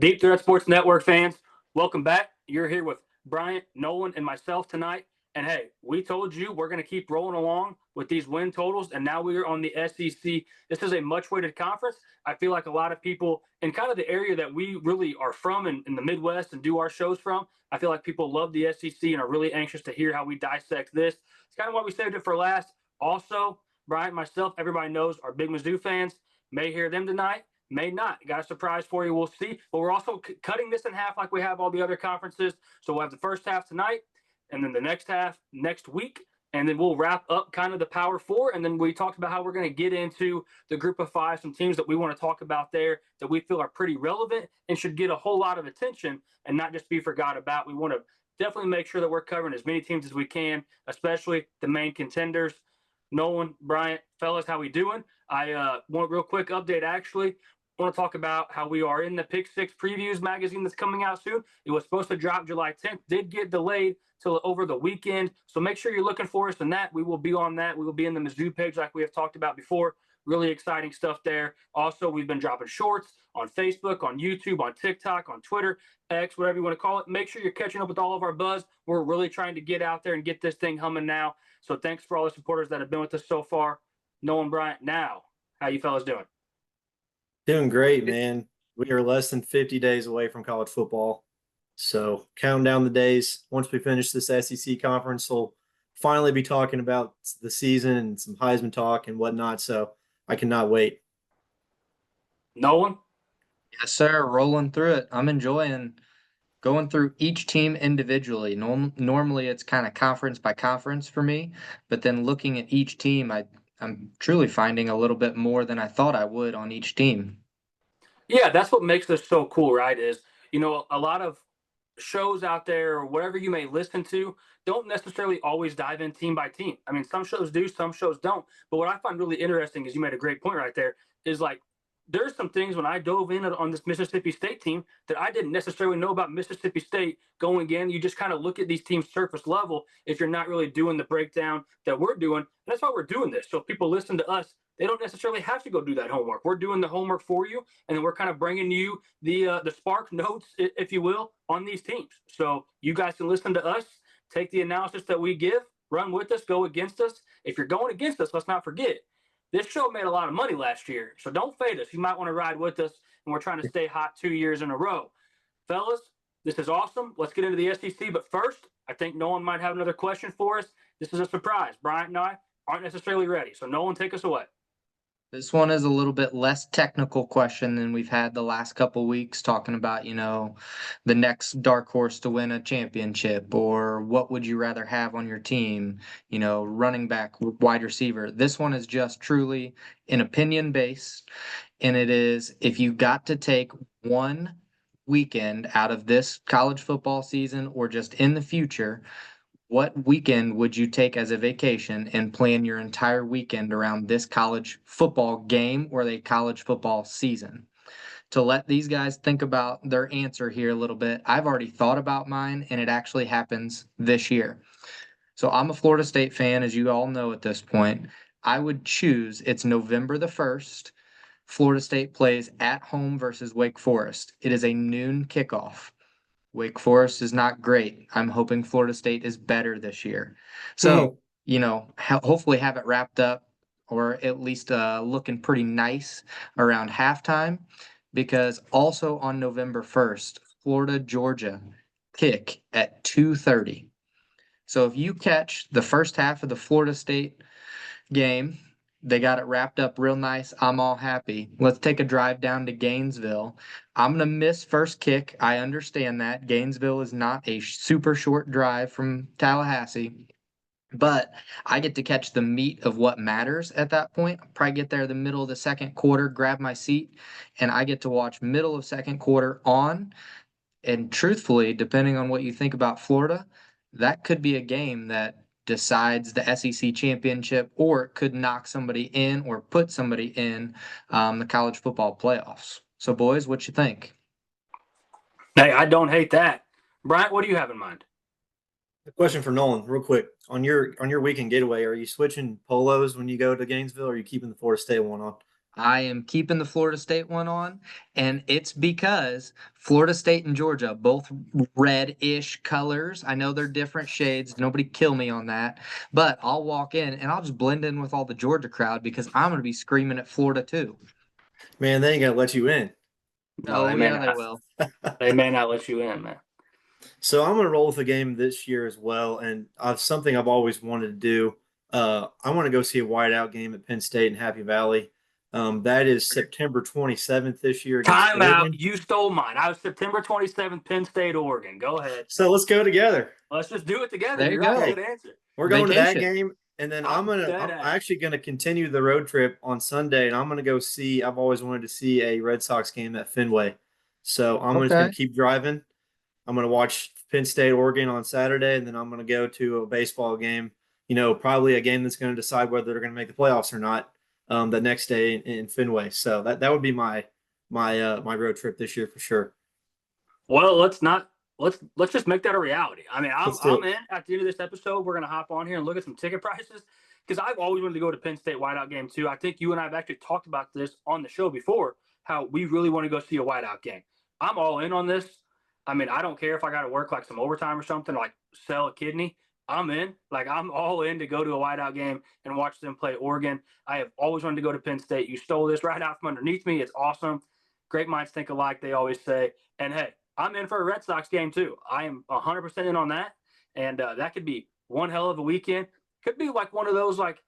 Deep Threat Sports Network fans, welcome back. You're here with Bryant, Nolan, and myself tonight. And hey, we told you we're going to keep rolling along with these win totals, and now we are on the SEC. This is a much-weighted conference. I feel like a lot of people in kind of the area that we really are from in the Midwest and do our shows from, I feel like people love the SEC and are really anxious to hear how we dissect this. It's kind of why we saved it for last. Also, Bryant, myself, everybody knows are big Mizzou fans. May hear them tonight. May not. Got a surprise for you. We'll see. But we're also cutting this in half like we have all the other conferences. So we'll have the first half tonight, and then the next half next week. And then we'll wrap up kind of the Power Four. And then we talked about how we're going to get into the Group of Five, some teams that we want to talk about there that we feel are pretty relevant and should get a whole lot of attention and not just be forgot about. We want to definitely make sure that we're covering as many teams as we can, especially the main contenders. Nolan, Bryant, fellas, how we doing? I want a real quick update, actually. I want to talk about how we are in the Pick Six Previews magazine that's coming out soon. It was supposed to drop July 10th, did get delayed till over the weekend. So make sure you're looking for us in that. We will be on that. We will be in the Mizzou page like we have talked about before. Really exciting stuff there. Also, we've been dropping shorts on Facebook, on YouTube, on TikTok, on Twitter, X, whatever you want to call it. Make sure you're catching up with all of our buzz. We're really trying to get out there and get this thing humming now. So thanks for all the supporters that have been with us so far. Nolan, Bryant, now, how you fellas doing? Doing great, man. We are less than 50 days away from college football. So counting down the days. Once we finish this SEC conference, we'll finally be talking about the season and some Heisman talk and whatnot. So I cannot wait. Nolan? Yes, sir. Rolling through it. I'm enjoying going through each team individually. Normally, it's kind of conference by conference for me, but then looking at each team, I'm truly finding a little bit more than I thought I would on each team. Yeah, that's what makes this so cool, right? Is, a lot of shows out there or whatever you may listen to don't necessarily always dive in team by team. I mean, some shows do, some shows don't. But what I find really interesting is you made a great point right there is like there's some things when I dove in on this Mississippi State team that I didn't necessarily know about Mississippi State going in. You just kind of look at these teams surface level if you're not really doing the breakdown that we're doing. And that's why we're doing this. So if people listen to us, they don't necessarily have to go do that homework. We're doing the homework for you, and then we're kind of bringing you the spark notes, if you will, on these teams. So you guys can listen to us, take the analysis that we give, run with us, go against us. If you're going against us, let's not forget, this show made a lot of money last year. So don't fade us. You might want to ride with us, and we're trying to stay hot 2 years in a row. Fellas, this is awesome. Let's get into the SEC. But first, I think Nolan might have another question for us. This is a surprise. Bryant and I aren't necessarily ready. So Nolan, take us away. This one is a little bit less technical question than we've had the last couple weeks talking about, the next dark horse to win a championship or what would you rather have on your team, running back, wide receiver. This one is just truly an opinion based. And it is if you got to take one weekend out of this college football season or just in the future, what weekend would you take as a vacation and plan your entire weekend around this college football game or the college football season? To let these guys think about their answer here a little bit, I've already thought about mine, and it actually happens this year. So I'm a Florida State fan, as you all know at this point. I would choose it's November the 1st. Florida State plays at home versus Wake Forest. It is a noon kickoff. Wake Forest is not great. I'm hoping Florida State is better this year. So, hopefully have it wrapped up or at least looking pretty nice around halftime because also on November 1st, Florida, Georgia kick at 2:30. So if you catch the first half of the Florida State game, they got it wrapped up real nice. I'm all happy. Let's take a drive down to Gainesville. I'm going to miss first kick. I understand that. Gainesville is not a super short drive from Tallahassee, but I get to catch the meat of what matters at that point. I'll probably get there the middle of the second quarter, grab my seat, and I get to watch middle of second quarter on. And truthfully, depending on what you think about Florida, that could be a game that decides the SEC championship, or it could knock somebody in or put somebody in the college football playoffs. So, boys, what you think? Hey, I don't hate that. Bryant, what do you have in mind? A question for Nolan, real quick. On your weekend getaway, are you switching polos when you go to Gainesville, or are you keeping the Florida State one on? I am keeping the Florida State one on, and it's because Florida State and Georgia, both red-ish colors. I know they're different shades. Nobody kill me on that. But I'll walk in and I'll just blend in with all the Georgia crowd because I'm going to be screaming at Florida too. Man, they ain't gonna let you in. No, Oh, yeah, they will. They may not let you in, man. So I'm gonna roll with the game this year as well, and something I've always wanted to do. I want to go see a whiteout game at Penn State in Happy Valley. That is September 27th this year against Timeout. Oregon. You stole mine. I was September 27th, Penn State, Oregon. Go ahead. So let's go together. Let's just do it together. There you You're right. go. Good answer. We're going to that Vacation. game, and then I'm I'm dead ass. actually gonna continue the road trip on Sunday, and I'm gonna go see. I've always wanted to see a Red Sox game at Fenway, so I'm just Okay. gonna keep driving. I'm gonna watch Penn State, Oregon on Saturday, and then I'm gonna go to a baseball game. Probably a game that's going to decide whether they're going to make the playoffs or not. The next day in Fenway, so that would be my road trip this year for sure. Well, let's just make that a reality. I mean, I'm Let's do it. in at the end of this episode. We're gonna hop on here and look at some ticket prices because I've always wanted to go to Penn State whiteout game too. I think you and I have actually talked about this on the show before. How we really want to go see a whiteout game. I'm all in on this. I mean, I don't care if I got to work like some overtime or something, like sell a kidney. I'm in. Like, I'm all in to go to a whiteout game and watch them play Oregon. I have always wanted to go to Penn State. You stole this right out from underneath me. It's awesome. Great minds think alike, they always say. And hey, I'm in for a Red Sox game too. I am 100% in on that. And that could be one hell of a weekend. Could be like one of those, like,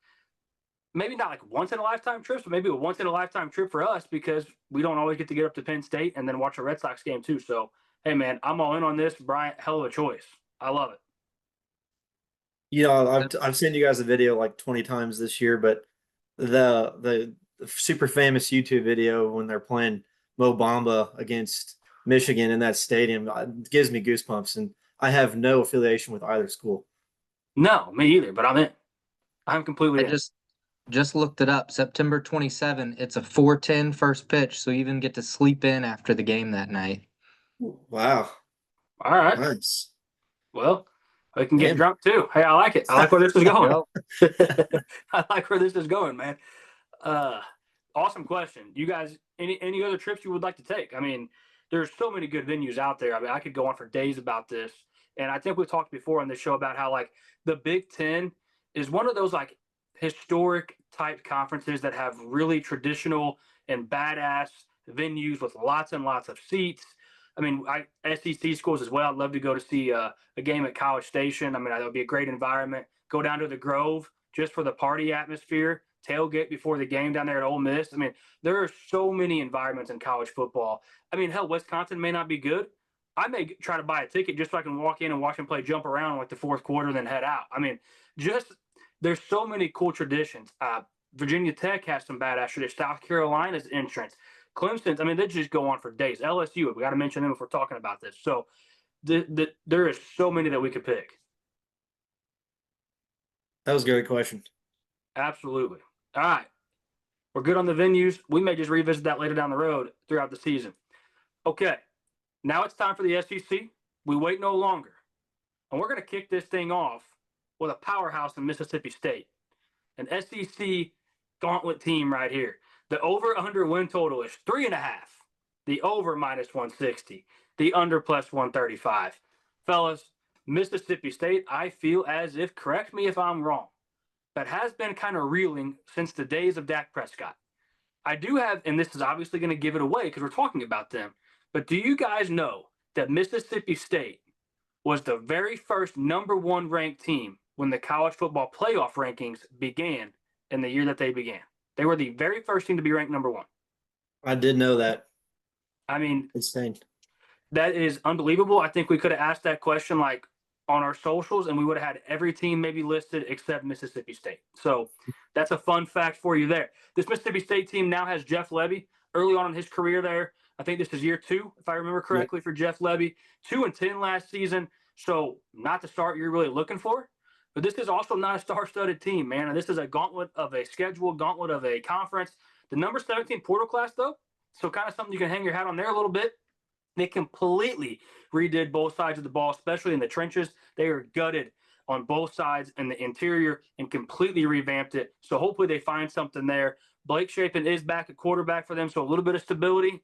maybe not like once in a lifetime trips, but maybe a once in a lifetime trip for us because we don't always get to get up to Penn State and then watch a Red Sox game too. So, hey, man, I'm all in on this. Bryant, hell of a choice. I love it. I've sent you guys a video like 20 times this year, but the super famous YouTube video when they're playing Mo Bamba against Michigan in that stadium gives me goosebumps, and I have no affiliation with either school. No, me either, but I'm in. I'm completely I in. just looked it up. September 27. It's a 4:10 first pitch, so you even get to sleep in after the game that night. Wow, All right. nice. Well, we can get Damn. drunk too. Hey, I like it. I like where this is going. Yep. I like where this is going, man. Awesome question. You guys, any other trips you would like to take? I mean, there's so many good venues out there. I mean, I could go on for days about this. And I think we talked before on this show about how like the Big Ten is one of those like historic type conferences that have really traditional and badass venues with lots and lots of seats. I mean, SEC schools as well. I'd love to go to see a game at College Station. I mean, that would be a great environment. Go down to the Grove just for the party atmosphere. Tailgate before the game down there at Ole Miss. I mean, there are so many environments in college football. I mean, hell, Wisconsin may not be good. I may try to buy a ticket just so I can walk in and watch them play jump around like the fourth quarter and then head out. I mean, just there's so many cool traditions. Virginia Tech has some badass traditions. South Carolina's entrance. Clemson, I mean, they just go on for days. LSU, we got to mention them if we're talking about this. So there is so many that we could pick. That was a great question. Absolutely. All right. We're good on the venues. We may just revisit that later down the road throughout the season. Okay. Now it's time for the SEC. We wait no longer. And we're going to kick this thing off with a powerhouse in Mississippi State. An SEC gauntlet team right here. The over-under win total is 3.5. The over minus 160. The under plus 135. Fellas, Mississippi State, I feel as if, correct me if I'm wrong, but has been kind of reeling since the days of Dak Prescott. I do have, and this is obviously going to give it away because we're talking about them, but do you guys know that Mississippi State was the very first number one ranked team when the college football playoff rankings began in the year that they began? They were the very first team to be ranked number one. I did know that. I mean, Insane. that is unbelievable. I think we could have asked that question like on our socials and we would have had every team maybe listed except Mississippi State. So that's a fun fact for you there. This Mississippi State team now has Jeff Lebby early on in his career there. I think this is year 2, if I remember correctly, for Jeff Lebby. 2-10 last season. So not the start you're really looking for. But this is also not a star-studded team, man. And this is a gauntlet of a schedule, gauntlet of a conference. The number 17 portal class, though, so kind of something you can hang your hat on there a little bit. They completely redid both sides of the ball, especially in the trenches. They are gutted on both sides in the interior and completely revamped it. So hopefully they find something there. Blake Shapen is back at quarterback for them, so a little bit of stability.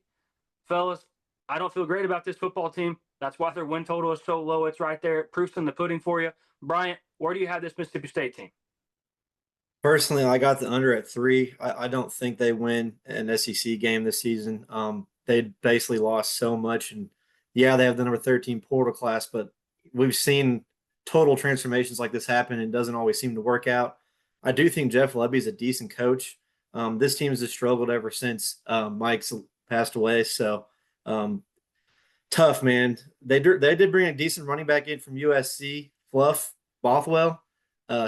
Fellas, I don't feel great about this football team. That's why their win total is so low. It's right there. Proof's in the pudding for you. Bryant, where do you have this Mississippi State team? Personally, I got the under at 3. I don't think they win an SEC game this season. They basically lost so much, and yeah, they have the number 13 portal class, but we've seen total transformations like this happen, and it doesn't always seem to work out. I do think Jeff Lebby is a decent coach. This team has just struggled ever since Mike's passed away. So tough, man. They did bring a decent running back in from USC, Fluff Bothwell.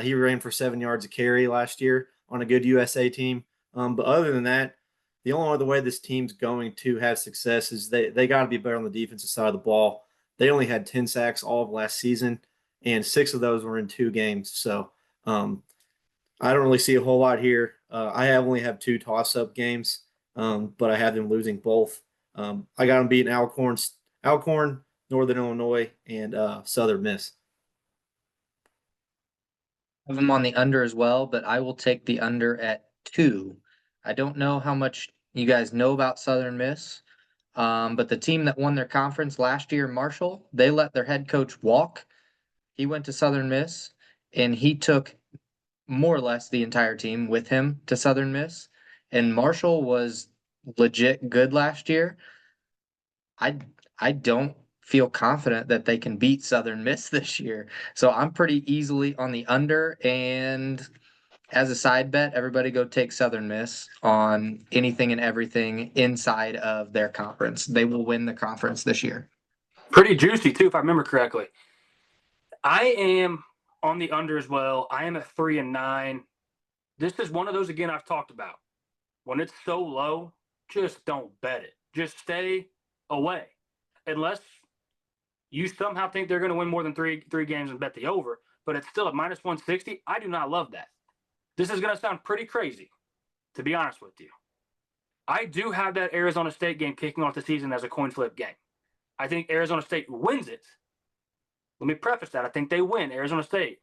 He ran for 7 yards a carry last year on a good USA team. But other than that, the only other way this team's going to have success is they got to be better on the defensive side of the ball. They only had 10 sacks all of last season, and 6 of those were in 2 games. So I don't really see a whole lot here. I only have 2 toss-up games, but I have them losing both. I got them beating Alcorn, Northern Illinois, and Southern Miss. I have them on the under as well, but I will take the under at 2. I don't know how much you guys know about Southern Miss, but the team that won their conference last year, Marshall, they let their head coach walk. He went to Southern Miss, and he took more or less the entire team with him to Southern Miss. And Marshall was legit good last year. I don't feel confident that they can beat Southern Miss this year. So I'm pretty easily on the under. And as a side bet, everybody go take Southern Miss on anything and everything inside of their conference. They will win the conference this year. Pretty juicy, too, if I remember correctly. I am on the under as well. I am at 3-9. This is one of those, again, I've talked about. When it's so low, just don't bet it. Just stay away. Unless you somehow think they're going to win more than three games and bet the over, but it's still at minus 160. I do not love that. This is going to sound pretty crazy, to be honest with you. I do have that Arizona State game kicking off the season as a coin flip game. I think Arizona State wins it. Let me preface that. I think they win, Arizona State.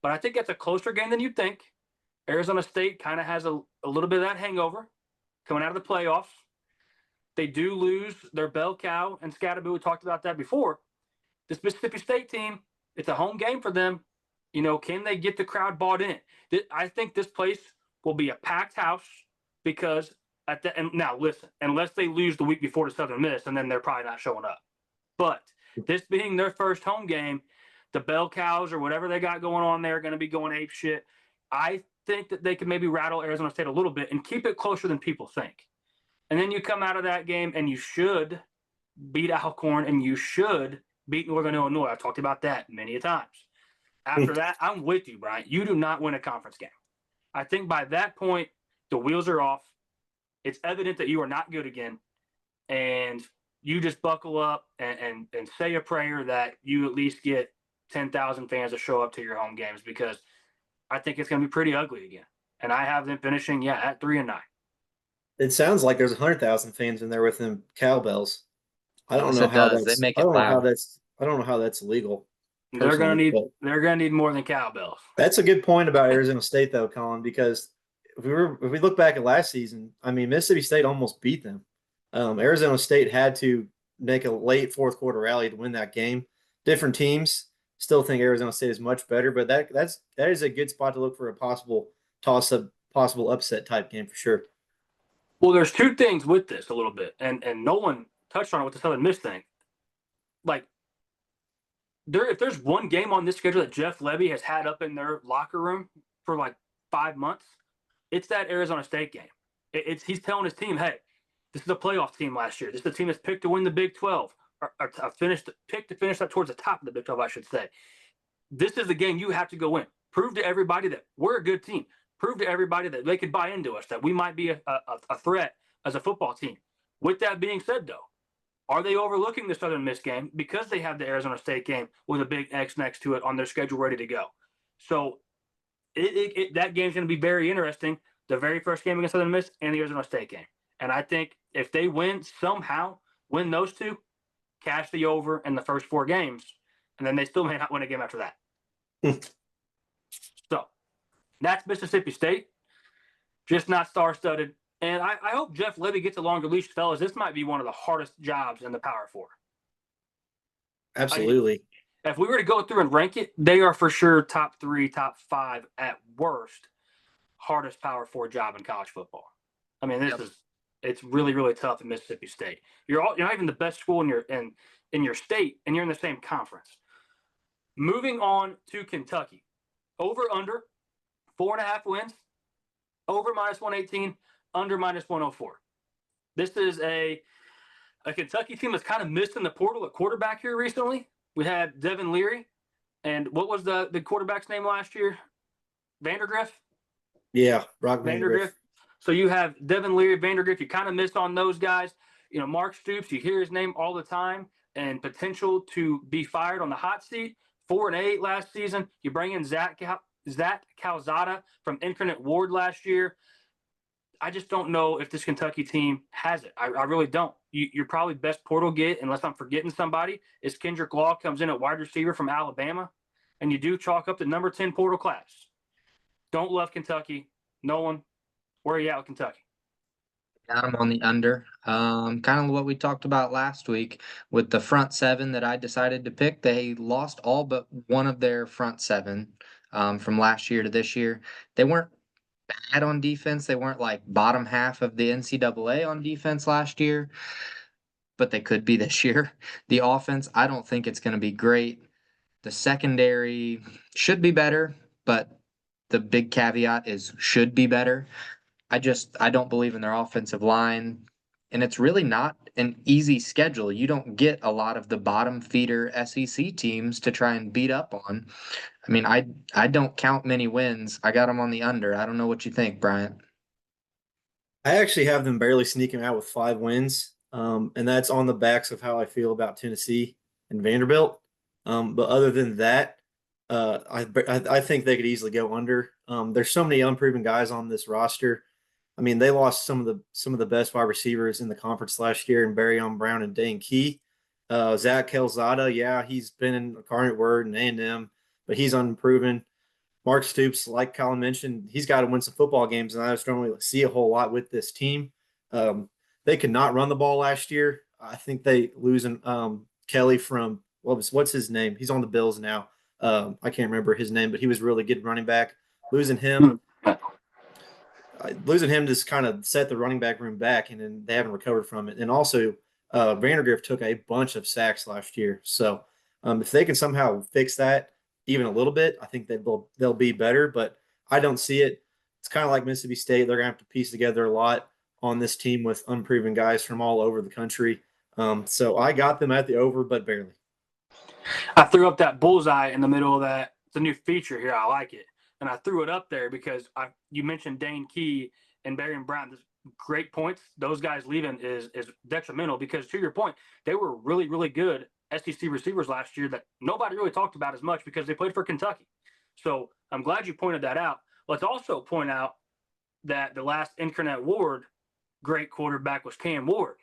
But I think it's a closer game than you'd think. Arizona State kind of has a little bit of that hangover coming out of the playoffs. They do lose their bell cow and Scatterboo. We talked about that before. This Mississippi State team, it's a home game for them. You know, can they get the crowd bought in? I think this place will be a packed house because and now listen, unless they lose the week before to Southern Miss, and then they're probably not showing up. But this being their first home game, the bell cows or whatever they got going on there are going to be going ape shit. I think that they can maybe rattle Arizona State a little bit and keep it closer than people think. And then you come out of that game and you should beat Alcorn and you should beat Northern Illinois. I've talked about that many a times. After that, I'm with you, Bryant. You do not win a conference game. I think by that point, the wheels are off. It's evident that you are not good again. And you just buckle up and say a prayer that you at least get 10,000 fans to show up to your home games, because I think it's going to be pretty ugly again. And I have them finishing, at 3-9. It sounds like there's 100,000 fans in there with them cowbells. I don't Yes, know it how does. They that's. make I it don't know how loud. that's. I don't know how that's illegal. They're gonna personally, need but they're gonna need more than cowbells. that's a good point about Arizona State, though, Colin, because if we look back at last season, I mean, Mississippi State almost beat them. Arizona State had to make a late fourth quarter rally to win that game. Different teams still think Arizona State is much better, but that is a good spot to look for a possible toss-up, possible upset type game for sure. Well, there's two things with this a little bit, and Nolan touched on it with the Southern Miss thing. Like, if there's one game on this schedule that Jeff Lebby has had up in their locker room for like 5 months, it's that Arizona State game. He's telling his team, hey, this is a playoff team last year. This is the team that's picked to win the Big 12, or picked to finish up towards the top of the Big 12, I should say. This is the game you have to go win. Prove to everybody that we're a good team. Prove to everybody that they could buy into us, that we might be a threat as a football team. With that being said, though, are they overlooking the Southern Miss game because they have the Arizona State game with a big X next to it on their schedule ready to go? So that game's going to be very interesting, the very first game against Southern Miss and the Arizona State game. And I think if they somehow win those two, cash the over in the first 4 games, and then they still may not win a game after that. So that's Mississippi State. just not star-studded. And I hope Jeff Libby gets a longer leash, fellas. This might be one of the hardest jobs in the Power Four. Absolutely. If we were to go through and rank it, they are for sure top 3, top 5 at worst, hardest Power Four job in college football. I mean, it's really, really tough at Mississippi State. You're not even the best school in your state, and you're in the same conference. Moving on to Kentucky, over under 4.5 wins, over -118, under -104. This is a Kentucky team that's kind of missed in the portal at quarterback here recently. We had Devin Leary, and what was the quarterback's name last year? Vandergriff? Yeah, Brock Vandergriff. So you have Devin Leary, Vandergriff. You kind of missed on those guys. You know, Mark Stoops, you hear his name all the time, and potential to be fired on the hot seat. 4-8 last season. You bring in Zach Calzada from Incarnate Ward last year. I just don't know if this Kentucky team has it. I really don't. Your probably best portal get, unless I'm forgetting somebody, is Kendrick Law, comes in at wide receiver from Alabama, and you do chalk up the number 10 portal class. Don't love Kentucky. Nolan, where are you at with Kentucky? Got them on the under. Kind of what we talked about last week with the front seven that I decided to pick. They lost all but one of their front seven from last year to this year. They weren't bad on defense. They weren't like bottom half of the NCAA on defense last year, but they could be this year. The offense, I don't think it's going to be great. The secondary should be better, but the big caveat is should be better. I don't believe in their offensive line, and it's really not an easy schedule. You don't get a lot of the bottom feeder SEC teams to try and beat up on. I mean, I don't count many wins. I got them on the under. I don't know what you think, Bryant. I actually have them barely sneaking out with 5 wins, and that's on the backs of how I feel about Tennessee and Vanderbilt. But other than that, I think they could easily go under. There's so many unproven guys on this roster. I mean, they lost some of the best wide receivers in the conference last year in Barryon Brown and Dane Key. Zach Calzada, yeah, he's been in Incarnate Word and A&M, but he's unproven. Mark Stoops, like Colin mentioned, he's got to win some football games, and I just don't really see a whole lot with this team. They could not run the ball last year. I think they losing Kelly from what's his name? He's on the Bills now. I can't remember his name, but he was really good running back. Losing him just kind of set the running back room back, and then they haven't recovered from it. And also, Vandergriff took a bunch of sacks last year. So if they can somehow fix that even a little bit, I think they'll be better. But I don't see it. It's kind of like Mississippi State. They're going to have to piece together a lot on this team with unproven guys from all over the country. So I got them at the over, but barely. I threw up that bullseye in the middle of that. It's a new feature here. I like it. And I threw it up there because you mentioned Dane Key and Barryon Brown. Great points. Those guys leaving is detrimental because, to your point, they were really, really good SEC receivers last year that nobody really talked about as much because they played for Kentucky. So I'm glad you pointed that out. Let's also point out that the last Incarnate Ward great quarterback was Cam Ward.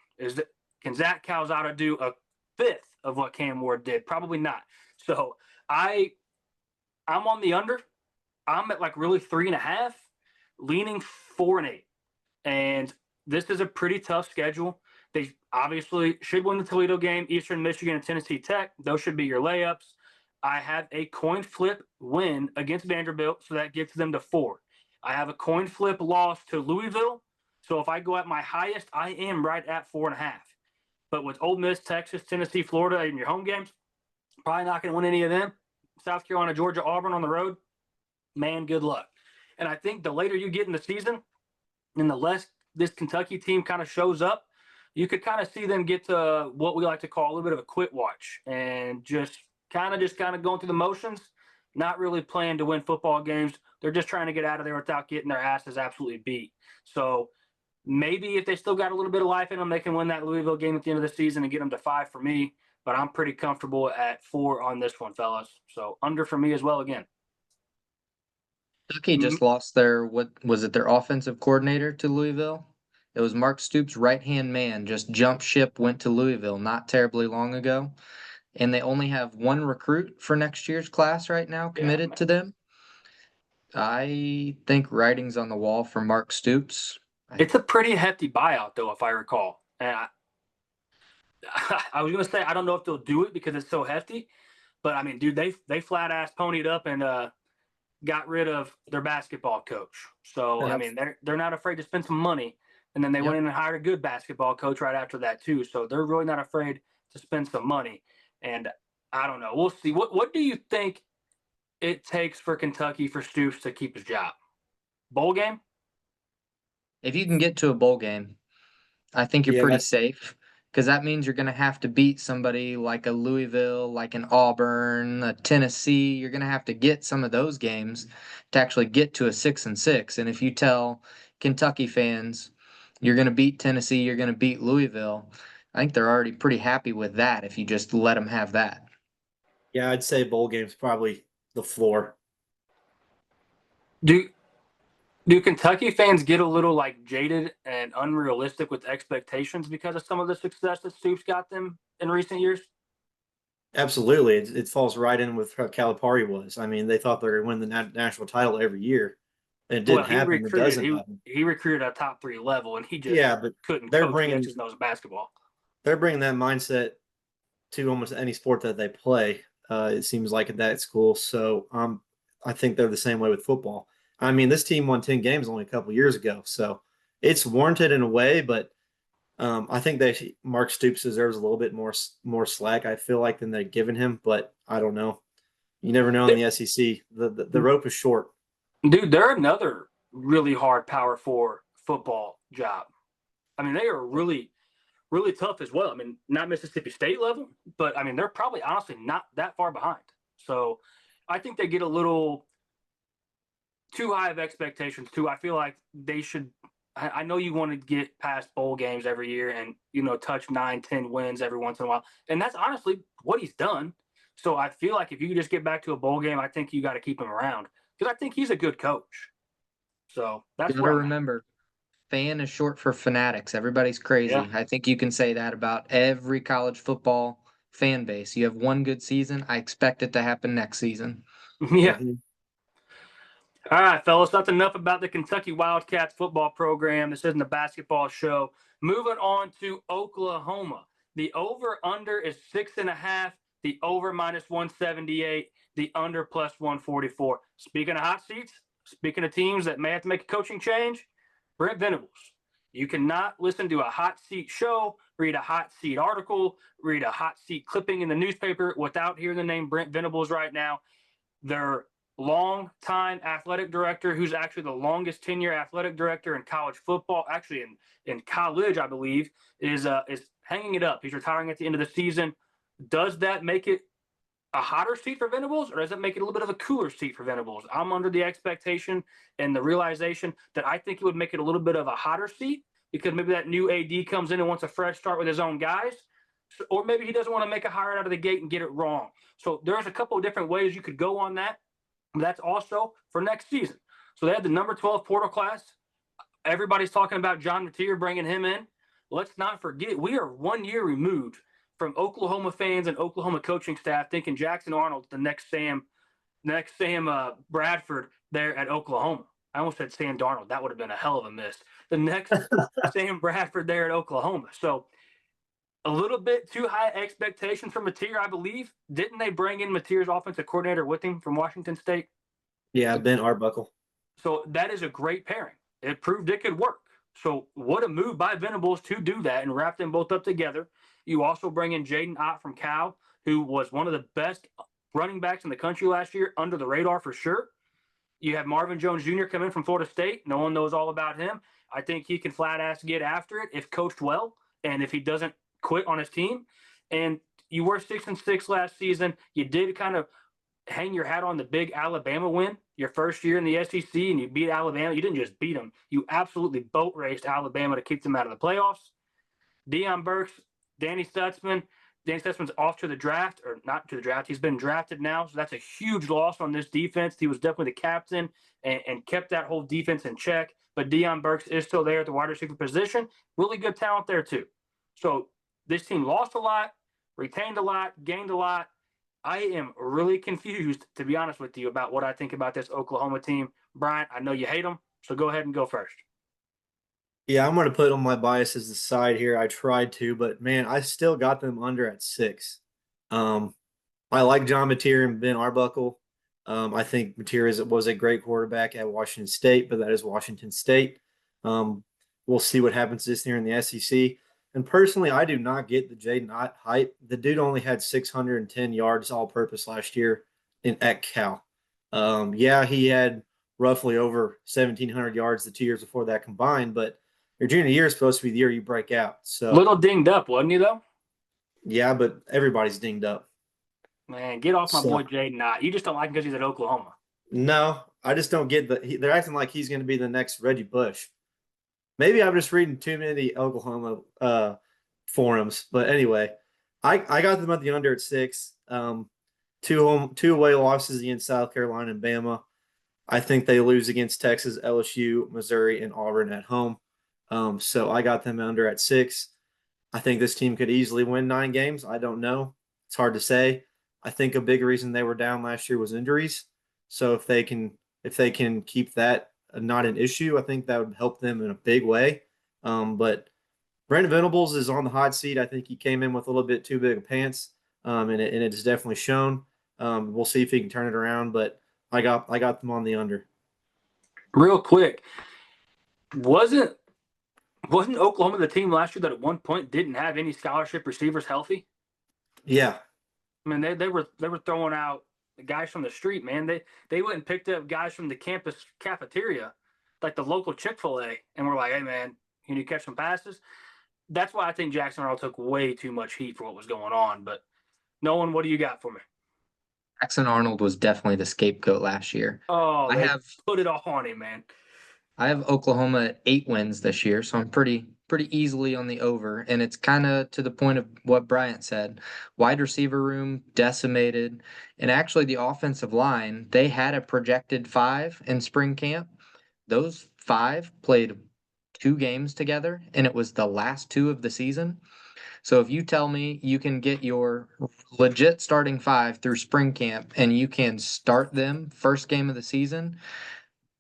Can Zach Calzada do a fifth of what Cam Ward did? Probably not. So I'm on the under. I'm at like really 3.5, leaning 4-8. And this is a pretty tough schedule. They obviously should win the Toledo game, Eastern Michigan and Tennessee Tech. Those should be your layups. I have a coin flip win against Vanderbilt, so that gets them to 4. I have a coin flip loss to Louisville. So if I go at my highest, I am right at 4.5. But with Ole Miss, Texas, Tennessee, Florida in your home games, probably not going to win any of them. South Carolina, Georgia, Auburn on the road, man, good luck. And I think the later you get in the season and the less this Kentucky team kind of shows up, you could kind of see them get to what we like to call a little bit of a quit watch and just kind of going through the motions, not really playing to win football games. They're just trying to get out of there without getting their asses absolutely beat. So maybe if they still got a little bit of life in them, they can win that Louisville game at the end of the season and get them to 5 for me. But I'm pretty comfortable at 4 on this one, fellas. So under for me as well again. Kentucky just lost their their offensive coordinator to Louisville. It was Mark Stoops' right-hand man, just jumped ship, went to Louisville not terribly long ago. And they only have one recruit for next year's class right now committed to them. I think writing's on the wall for Mark Stoops. It's a pretty hefty buyout, though, if I recall. And I was going to say I don't know if they'll do it because it's so hefty, but I mean, dude, they flat ass ponied up and got rid of their basketball coach. So I Yep. mean, they're not afraid to spend some money, and then they went in and hired a good basketball coach right after that too. So they're really not afraid to spend some money. And I don't know. We'll see. What do you think it takes for Kentucky for Stoops to keep his job? Bowl game? If you can get to a bowl game, I think you're Yeah, pretty safe because that means you're going to have to beat somebody like a Louisville, like an Auburn, a Tennessee. You're going to have to get some of those games to actually get to a 6-6. And if you tell Kentucky fans you're going to beat Tennessee, you're going to beat Louisville, I think they're already pretty happy with that if you just let them have that. yeah, I'd say bowl game's probably the floor. Do Kentucky fans get a little like jaded and unrealistic with expectations because of some of the success that Stoops got them in recent years? Absolutely, it falls right in with how Calipari was. I mean, they thought they were going to win the national title every year, and it didn't Well, happen. It doesn't happen. he recruited at a top 3 level, and he just Yeah, but couldn't they're coach the bringing X's and O's of basketball. they're bringing that mindset to almost any sport that they play. It seems like at that school. So I think they're the same way with football. I mean, this team won 10 games only a couple years ago, so it's warranted in a way. But I think that Mark Stoops deserves a little bit more slack. I feel like than they've given him, but I don't know. You never know in the SEC. The rope is short. Dude, they're another really hard Power 4 football job. I mean, they are really, really tough as well. I mean, not Mississippi State level, but I mean, they're probably honestly not that far behind. So I think they get a little too high of expectations too. I feel like they should. I know you want to get past bowl games every year and touch 9-10 wins every once in a while, and that's honestly what he's done. So I feel like if you just get back to a bowl game, I think you got to keep him around because I think he's a good coach. So that's You what gotta remember, fan is short for fanatics. Everybody's crazy. Yeah. I think you can say that about every college football fan base. You have one good season, I expect it to happen next season. Yeah. Mhm. All right, fellas, that's enough about the Kentucky Wildcats football program. This isn't a basketball show. Moving on to Oklahoma. The over-under is 6.5. The over -178. The under +144. Speaking of hot seats, speaking of teams that may have to make a coaching change, Brent Venables. You cannot listen to a hot seat show, read a hot seat article, read a hot seat clipping in the newspaper without hearing the name Brent Venables right now. Their long-time athletic director, who's actually the longest tenure athletic director in college football, actually in college, I believe, is hanging it up. He's retiring at the end of the season. Does that make it a hotter seat for Venables, or does it make it a little bit of a cooler seat for Venables? I'm under the expectation and the realization that I think it would make it a little bit of a hotter seat because maybe that new AD comes in and wants a fresh start with his own guys, or maybe he doesn't want to make a hire out of the gate and get it wrong. So there's a couple of different ways you could go on that. That's also for next season. So they had the number 12 portal class. Everybody's talking about John Mateer bringing him in. Let's not forget, we are 1 year removed from Oklahoma fans and Oklahoma coaching staff thinking Jackson Arnold's the next Sam Bradford there at Oklahoma. I almost said Sam Darnold. That would have been a hell of a miss. The next Sam Bradford there at Oklahoma. So a little bit too high expectations for Mateer, I believe. Didn't they bring in Mateer's offensive coordinator with him from Washington State? Yeah, Ben Arbuckle. So that is a great pairing. It proved it could work. So what a move by Venables to do that and wrap them both up together. You also bring in Jaden Ott from Cal, who was one of the best running backs in the country last year, under the radar for sure. You have Marvin Jones Jr. come in from Florida State. No one knows all about him. I think he can flat ass get after it if coached well and if he doesn't quit on his team. And you were 6-6 last season. You did kind of hang your hat on the big Alabama win your first year in the SEC, and you beat Alabama. You didn't just beat them. You absolutely boat raced Alabama to keep them out of the playoffs. Deion Burks, Danny Stutzman. Danny Stutzman's off to the draft, or not to the draft. He's been drafted now, so that's a huge loss on this defense. He was definitely the captain and kept that whole defense in check. But Deion Burks is still there at the wide receiver position. Really good talent there, too. So this team lost a lot, retained a lot, gained a lot. I am really confused, to be honest with you, about what I think about this Oklahoma team. Bryant, I know you hate them, so go ahead and go first. Yeah, I'm going to put on my biases aside here. I tried to, but man, I still got them under at 6. Um, I like John Mateer and Ben Arbuckle. I think Mateer was a great quarterback at Washington State, but that is Washington State. Um, we'll see what happens this year in the SEC. And personally, I do not get the Jaden hype. The dude only had 610 yards all purpose last year at Cal. Yeah, he had roughly over 1,700 yards the 2 years before that combined, but your junior year is supposed to be the year you break out. So, Little dinged up, wasn't he, though? yeah, but everybody's dinged up. Man, get off my So, boy Jaden Knott. You just don't like him because he's at Oklahoma. no, I just don't get they're acting like he's going to be the next Reggie Bush. Maybe I'm just reading too many Oklahoma forums, but anyway, I got them at the under at 6. Two away losses against South Carolina and Bama. I think they lose against Texas, LSU, Missouri, and Auburn at home. So I got them under at 6. I think this team could easily win 9 games. I don't know. It's hard to say. I think a big reason they were down last year was injuries. So if they can keep that not an issue, I think that would help them in a big way. But Brandon Venables is on the hot seat. I think he came in with a little bit too big of pants, and it is definitely shown. We'll see if he can turn it around, but I got them on the under. Real quick, wasn't wasn't Oklahoma the team last year that at one point didn't have any scholarship receivers healthy? Yeah, I mean, they were throwing out the guys from the street, man. They went and picked up guys from the campus cafeteria, like the local Chick-fil-A, and we're like, hey man, can you catch some passes? That's why I think Jackson Arnold took way too much heat for what was going on. But Nolan, what do you got for me? Jackson Arnold was definitely the scapegoat last year. Oh, I they have put it all on him, man. I have Oklahoma at 8 wins this year, so I'm pretty easily on the over. And it's kind of to the point of what Bryant said. Wide receiver room decimated. And actually the offensive line, they had a projected 5 in spring camp. Those 5 played 2 games together, and it was the last 2 of the season. So if you tell me you can get your legit starting 5 through spring camp and you can start them first game of the season,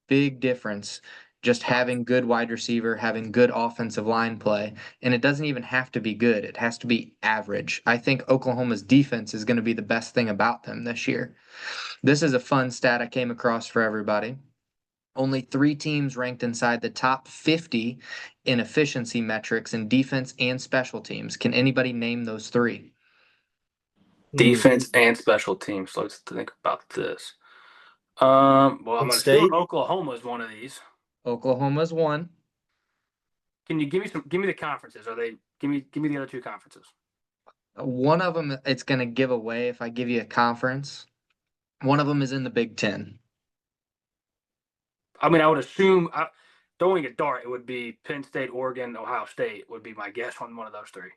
big difference. Just having good wide receiver, having good offensive line play. And it doesn't even have to be good, it has to be average. I think Oklahoma's defense is going to be the best thing about them this year. This is a fun stat I came across for everybody. Only 3 teams ranked inside the top 50 in efficiency metrics in defense and special teams. Can anybody name those 3? Defense and special teams. So let's think about this. Well, I'm assuming State. Oklahoma is one of these. Oklahoma's 1. Can you give me the conferences? Are they give me the other 2 conferences? One of them it's going to give away if I give you a conference. One of them is in the Big Ten. I mean, I would assume throwing a dart, it would be Penn State, Oregon, Ohio State would be my guess on one of those 3.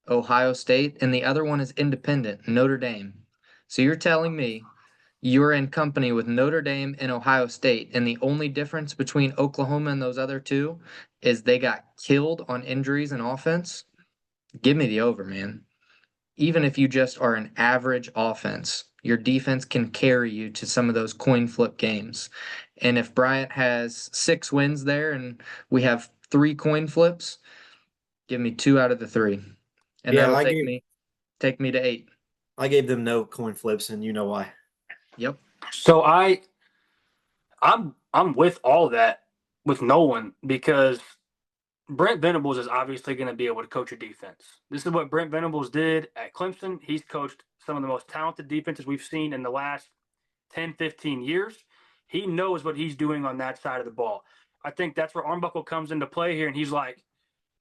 Ohio State, and the other one is independent, Notre Dame. So you're telling me you're in company with Notre Dame and Ohio State, and the only difference between Oklahoma and those other 2 is they got killed on injuries and offense? Give me the over, man. Even if you just are an average offense, your defense can carry you to some of those coin flip games. And if Bryant has 6 wins there and we have 3 coin flips, give me 2 out of the 3. And Yeah, that'll take me to 8. I gave them no coin flips, and you know why. Yep. So I'm with all that with Nolan because Brent Venables is obviously going to be able to coach a defense. This is what Brent Venables did at Clemson. He's coached some of the most talented defenses we've seen in the last 10, 15 years. He knows what he's doing on that side of the ball. I think that's where Armbuckle comes into play here, and he's like,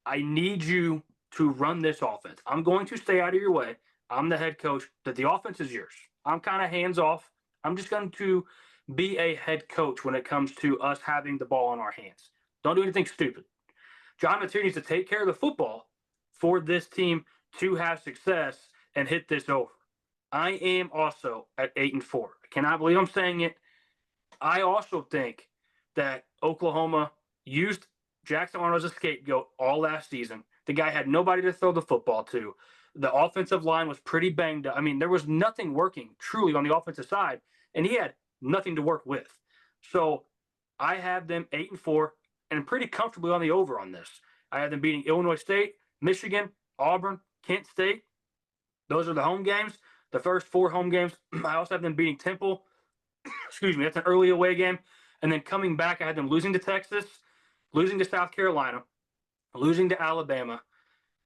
I need you to run this offense. I'm going to stay out of your way. I'm the head coach. That the offense is yours. I'm kind of hands off. I'm just going to be a head coach when it comes to us having the ball in our hands. Don't do anything stupid. John Mateer needs to take care of the football for this team to have success and hit this over. I am also at 8-4. I cannot believe I'm saying it. I also think that Oklahoma used Jackson Arnold as a scapegoat all last season. The guy had nobody to throw the football to. The offensive line was pretty banged up. I mean, there was nothing working truly on the offensive side, and he had nothing to work with. So I have them 8-4 and pretty comfortably on the over on this. I have them beating Illinois State, Michigan, Auburn, Kent State. Those are the home games. The first 4 home games. I also have them beating Temple. Excuse me, that's an early away game. And then coming back, I had them losing to Texas, losing to South Carolina, losing to Alabama.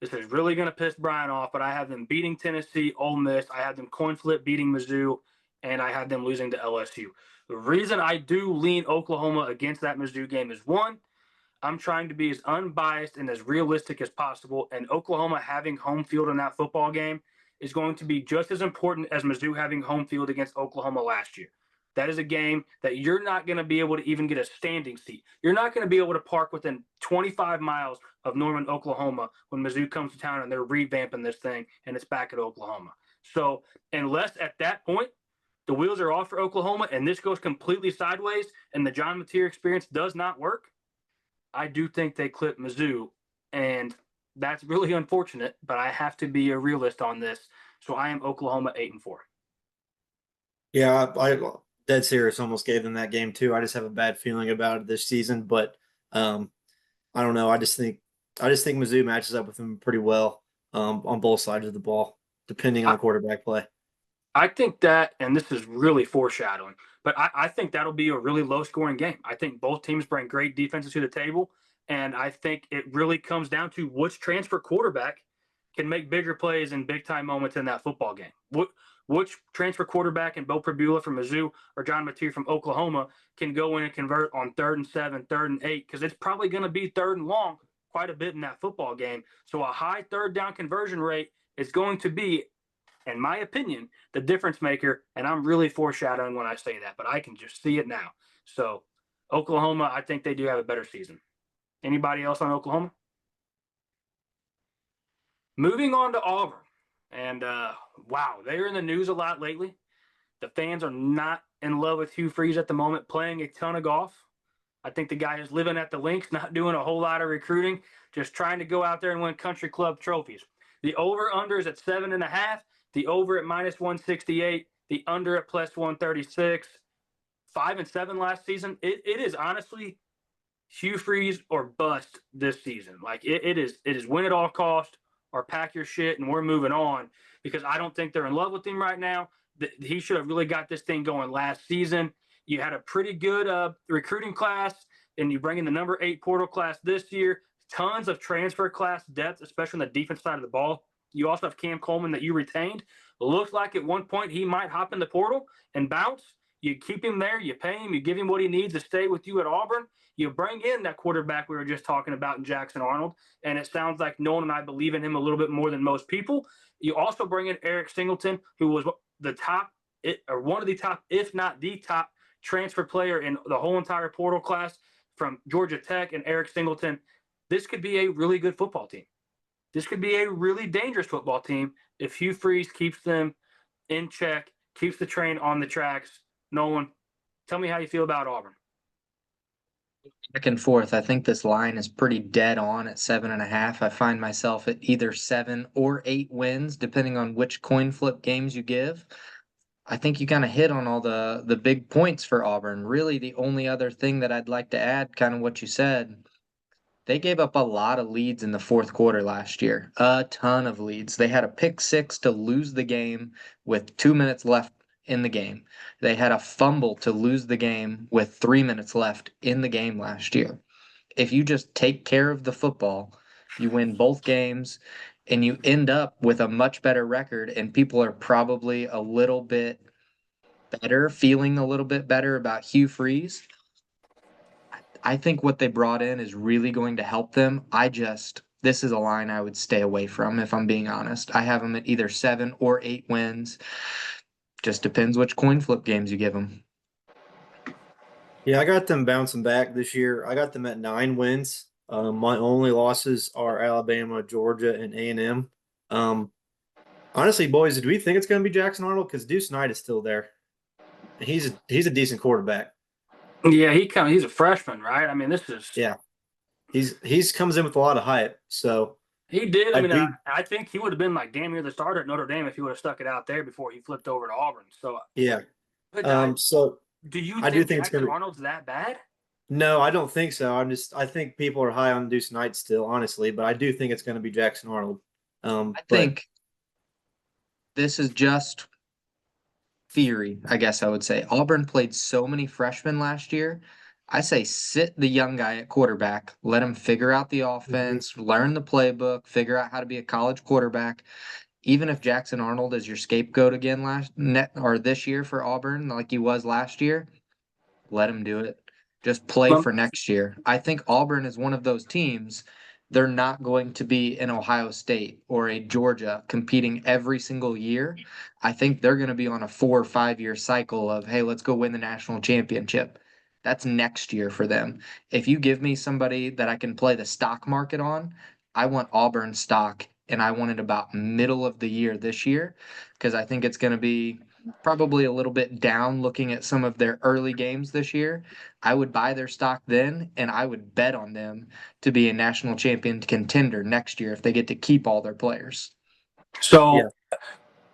This is really going to piss Bryant off, but I have them beating Tennessee, Ole Miss. I have them coin flip beating Mizzou, and I have them losing to LSU. The reason I do lean Oklahoma against that Mizzou game is, one, I'm trying to be as unbiased and as realistic as possible, and Oklahoma having home field in that football game is going to be just as important as Mizzou having home field against Oklahoma last year. That is a game that you're not going to be able to even get a standing seat. You're not going to be able to park within 25 miles of Norman, Oklahoma when Mizzou comes to town and they're revamping this thing and it's back at Oklahoma. So unless at that point the wheels are off for Oklahoma and this goes completely sideways and the John Mateer experience does not work, I do think they clip Mizzou, and that's really unfortunate, but I have to be a realist on this. So I am Oklahoma 8-4. Yeah, I dead serious almost gave them that game too. I just have a bad feeling about it this season, but I don't know. I just think Mizzou matches up with them pretty well on both sides of the ball, depending on quarterback play. I think that, and this is really foreshadowing, but I think that'll be a really low-scoring game. I think both teams bring great defenses to the table, and I think it really comes down to which transfer quarterback can make bigger plays in big-time moments in that football game. Which transfer quarterback in Bo Pribula from Mizzou or John Mateer from Oklahoma can go in and convert on 3rd and 7, 3rd and 8, because it's probably going to be 3rd and long quite a bit in that football game. So a high 3rd down conversion rate is going to be, in my opinion, the difference maker, and I'm really foreshadowing when I say that, but I can just see it now. So Oklahoma, I think they do have a better season. Anybody else on Oklahoma? Moving on to Auburn, and wow, they're in the news a lot lately. The fans are not in love with Hugh Freeze at the moment, playing a ton of golf. I think the guy is living at the links, not doing a whole lot of recruiting, just trying to go out there and win country club trophies. The over-under is at 7.5. The over at -168, the under at +136, 5-7 last season. It is honestly Hugh Freeze or bust this season. Like it is win at all cost or pack your shit and we're moving on, because I don't think they're in love with him right now. He should have really got this thing going last season. You had a pretty good recruiting class, and you bring in the number 8 portal class this year. Tons of transfer class depth, especially on the defense side of the ball. You also have Cam Coleman that you retained. Looks like at one point he might hop in the portal and bounce. You keep him there. You pay him. You give him what he needs to stay with you at Auburn. You bring in that quarterback we were just talking about in Jackson Arnold, and it sounds like Nolan and I believe in him a little bit more than most people. You also bring in Eric Singleton, who was the top, or one of the top, if not the top, transfer player in the whole entire portal class from Georgia Tech, and Eric Singleton. This could be a really good football team. This could be a really dangerous football team if Hugh Freeze keeps them in check, keeps the train on the tracks. Nolan, tell me how you feel about Auburn. Back and forth. I think this line is pretty dead on at 7.5. I find myself at either 7 or 8 wins, depending on which coin flip games you give. I think you kind of hit on all the big points for Auburn. Really, the only other thing that I'd like to add, kind of what you said, they gave up a lot of leads in the fourth quarter last year. A ton of leads. They had a pick six to lose the game with 2 minutes left in the game. They had a fumble to lose the game with 3 minutes left in the game last year. If you just take care of the football, you win both games and you end up with a much better record, and people are probably a little bit better, feeling a little bit better about Hugh Freeze. I think what they brought in is really going to help them. This is a line I would stay away from, if I'm being honest. I have them at either 7 or 8 wins. Just depends which coin flip games you give them. Yeah, I got them bouncing back this year. I got them at 9 wins. My only losses are Alabama, Georgia, and A&M. Honestly, boys, do we think it's going to be Jackson Arnold? Because Deuce Knight is still there. He's a decent quarterback. Yeah, he's a freshman, right? I mean, this is Yeah, he's comes in with a lot of hype. So He did. I I mean, do. I think he would have been like damn near the starter at Notre Dame if he would have stuck it out there before he flipped over to Auburn. So, Yeah. but So do you I do think think it's Jackson gonna. Arnold's that bad? No, I don't think so. I think people are high on Deuce Knight still, honestly, but I do think it's going to be Jackson Arnold. I But think this is just theory, I guess I would say. Auburn played so many freshmen last year. I say sit the young guy at quarterback, let him figure out the Mhm. offense, learn the playbook, figure out how to be a college quarterback. Even if Jackson Arnold is your scapegoat again this year for Auburn, like he was last year, let him do it. Just play Um, for next year. I think Auburn is one of those teams. They're not going to be an Ohio State or a Georgia competing every single year. I think they're going to be on a 4 or 5 year cycle of, hey, let's go win the national championship. That's next year for them. If you give me somebody that I can play the stock market on, I want Auburn stock and I want it about middle of the year this year because I think it's going to be probably a little bit down looking at some of their early games this year. I would buy their stock then and I would bet on them to be a national champion contender next year if they get to keep all their players. Yeah. so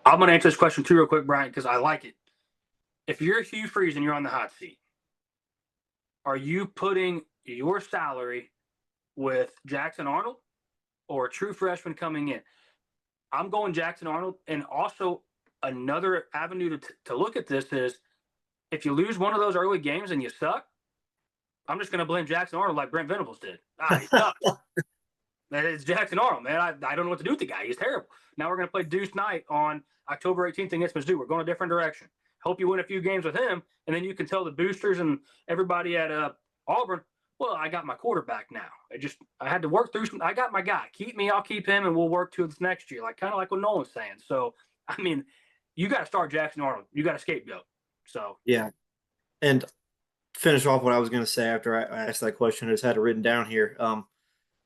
I'm going to answer this question too real quick, Brian, because I like it. If you're Hugh Freeze and you're on the hot seat, are you putting your salary with Jackson Arnold or a true freshman coming in? I'm going Jackson Arnold. And also, another avenue to look at this is if you lose one of those early games and you suck, I'm just going to blame Jackson Arnold like Brent Venables did. He sucks. It's Jackson Arnold, man. I don't know what to do with the guy. He's terrible. Now we're going to play Deuce Knight on October 18th against Mizzou. We're going a different direction. Hope you win a few games with him, and then you can tell the boosters and everybody at Auburn, well, I got my quarterback now. I had to work through some. I got my guy. Keep me. I'll keep him, and we'll work to this next year. Like kind of like what Nolan's saying. So, I mean, you got to start Jackson Arnold. You got a scapegoat. So Yeah. And finish off what I was going to say after I asked that question. I just had it written down here.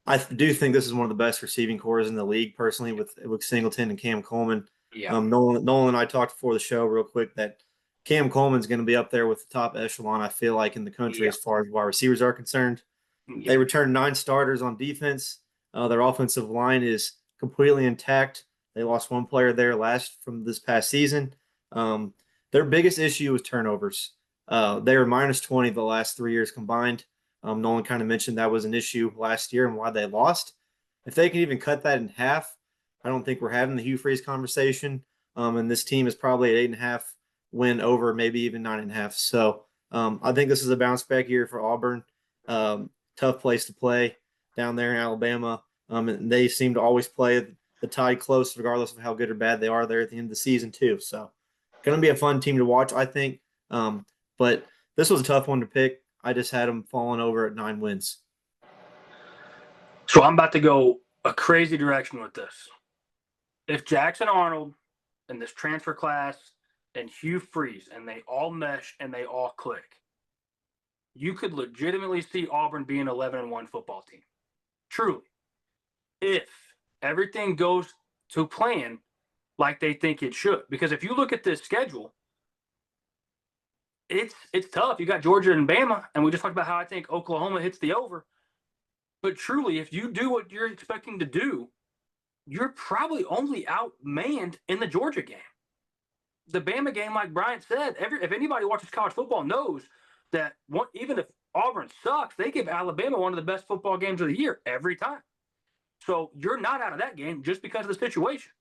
I do think this is one of the best receiving corps in the league, personally, with Singleton and Cam Coleman. yeah, Nolan and I talked before the show real quick that Cam Coleman's going to be up there with the top echelon, I feel like, in the country yeah, as far as wide receivers are concerned. yeah. They returned 9 starters on defense. Their offensive line is completely intact. They lost one player there from this past season. Um, their biggest issue was turnovers. They were minus 20 the last 3 years combined. Nolan kind of mentioned that was an issue last year and why they lost. If they can even cut that in half, I don't think we're having the Hugh Freeze conversation. And this team is probably at 8.5 win over, maybe even 9.5. So I think this is a bounce back year for Auburn. Tough place to play down there in Alabama. And they seem to always play the Tide close, regardless of how good or bad they are there at the end of the season, too. So, going to be a fun team to watch, I think. But this was a tough one to pick. I just had them falling over at 9 wins. So I'm about to go a crazy direction with this. If Jackson Arnold and this transfer class and Hugh Freeze and they all mesh and they all click, you could legitimately see Auburn being an 11-1 football team. Truly. If everything goes to plan like they think it should. Because if you look at this schedule, it's tough. You got Georgia and Bama, and we just talked about how I think Oklahoma hits the over. But truly, if you do what you're expecting to do, you're probably only outmanned in the Georgia game. The Bama game, like Bryant said, if anybody watches college football knows that even if Auburn sucks, they give Alabama one of the best football games of the year every time. So you're not out of that game just because of the situation.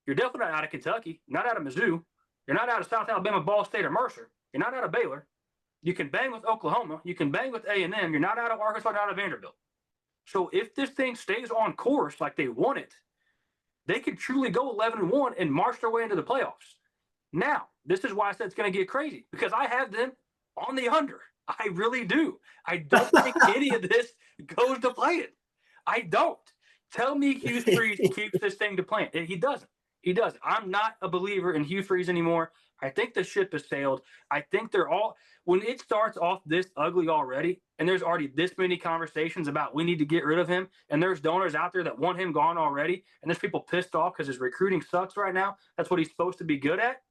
You're definitely not out of Kentucky, not out of Mizzou. You're not out of South Alabama, Ball State, or Mercer. You're not out of Baylor. You can bang with Oklahoma. You can bang with A&M. You're not out of Arkansas, not out of Vanderbilt. So if this thing stays on course like they want it, they could truly go 11-1 and march their way into the playoffs. Now, this is why I said it's going to get crazy, because I have them on the under. I really do. I don't think any of this goes to plan. I don't. Tell me Hugh Freeze keeps this thing to plan. He doesn't. He doesn't. I'm not a believer in Hugh Freeze anymore. I think the ship has sailed. I think when it starts off this ugly already, and there's already this many conversations about we need to get rid of him, and there's donors out there that want him gone already, and there's people pissed off because his recruiting sucks right now. That's what he's supposed to be good at.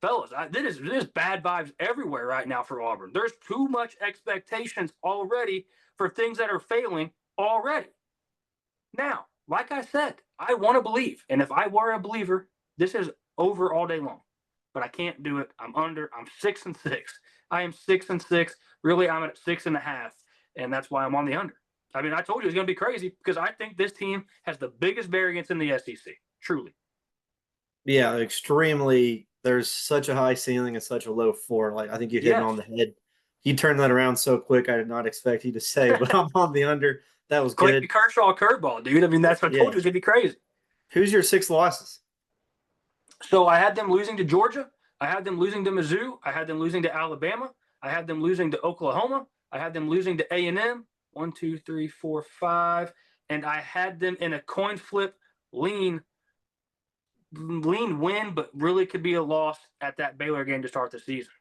Fellas, there's bad vibes everywhere right now for Auburn. There's too much expectations already for things that are failing already. Now, like I said, I want to believe. And if I were a believer, this is over all day long. But I can't do it. I'm 6-6. I am 6-6. Really, I'm at 6.5. And that's why I'm on the under. I mean, I told you it's going to be crazy because I think this team has the biggest variance in the SEC. Truly. Yeah, extremely. There's such a high ceiling and such a low floor. Like I think you hit it Yes. on the head. You turned that around so quick. I did not expect you to say, but I'm on the under. That was Clayton good. Kershaw curveball, dude. I mean, that's what I told Yeah. you. It's going to be crazy. Who's your 6 losses? So I had them losing to Georgia. I had them losing to Mizzou. I had them losing to Alabama. I had them losing to Oklahoma. I had them losing to A&M. 1, 2, 3, 4, 5. And I had them in a coin flip lean win, but really could be a loss at that Baylor game to start the season.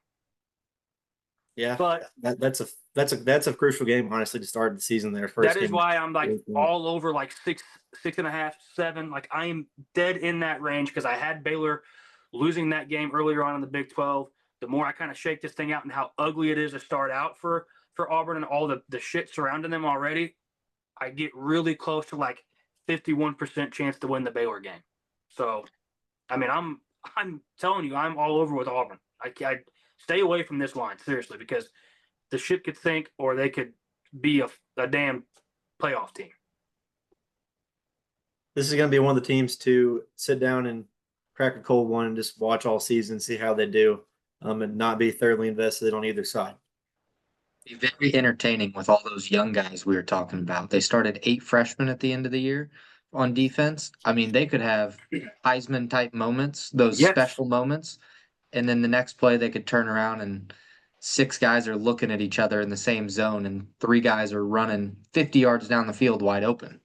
Yeah, But that's a crucial game, honestly, to start the season. There, first that is game. why I'm like all over like 6.5, 7. Like I am dead in that range because I had Baylor losing that game earlier on in the Big 12. The more I kind of shake this thing out and how ugly it is to start out for Auburn and all the shit surrounding them already, I get really close to like 51% chance to win the Baylor game. So, I mean, I'm telling you, I'm all over with Auburn. I stay away from this line seriously because the ship could sink or they could be a damn playoff team. This is going to be one of the teams to sit down and crack a cold one and just watch all season, see how they do, and not be thoroughly invested on either side. Be very entertaining with all those young guys we were talking about. They started 8 freshmen at the end of the year on defense. I mean, they could have Heisman type moments, those Yes. special moments, and then the next play they could turn around and 6 guys are looking at each other in the same zone, and 3 guys are running 50 yards down the field wide open.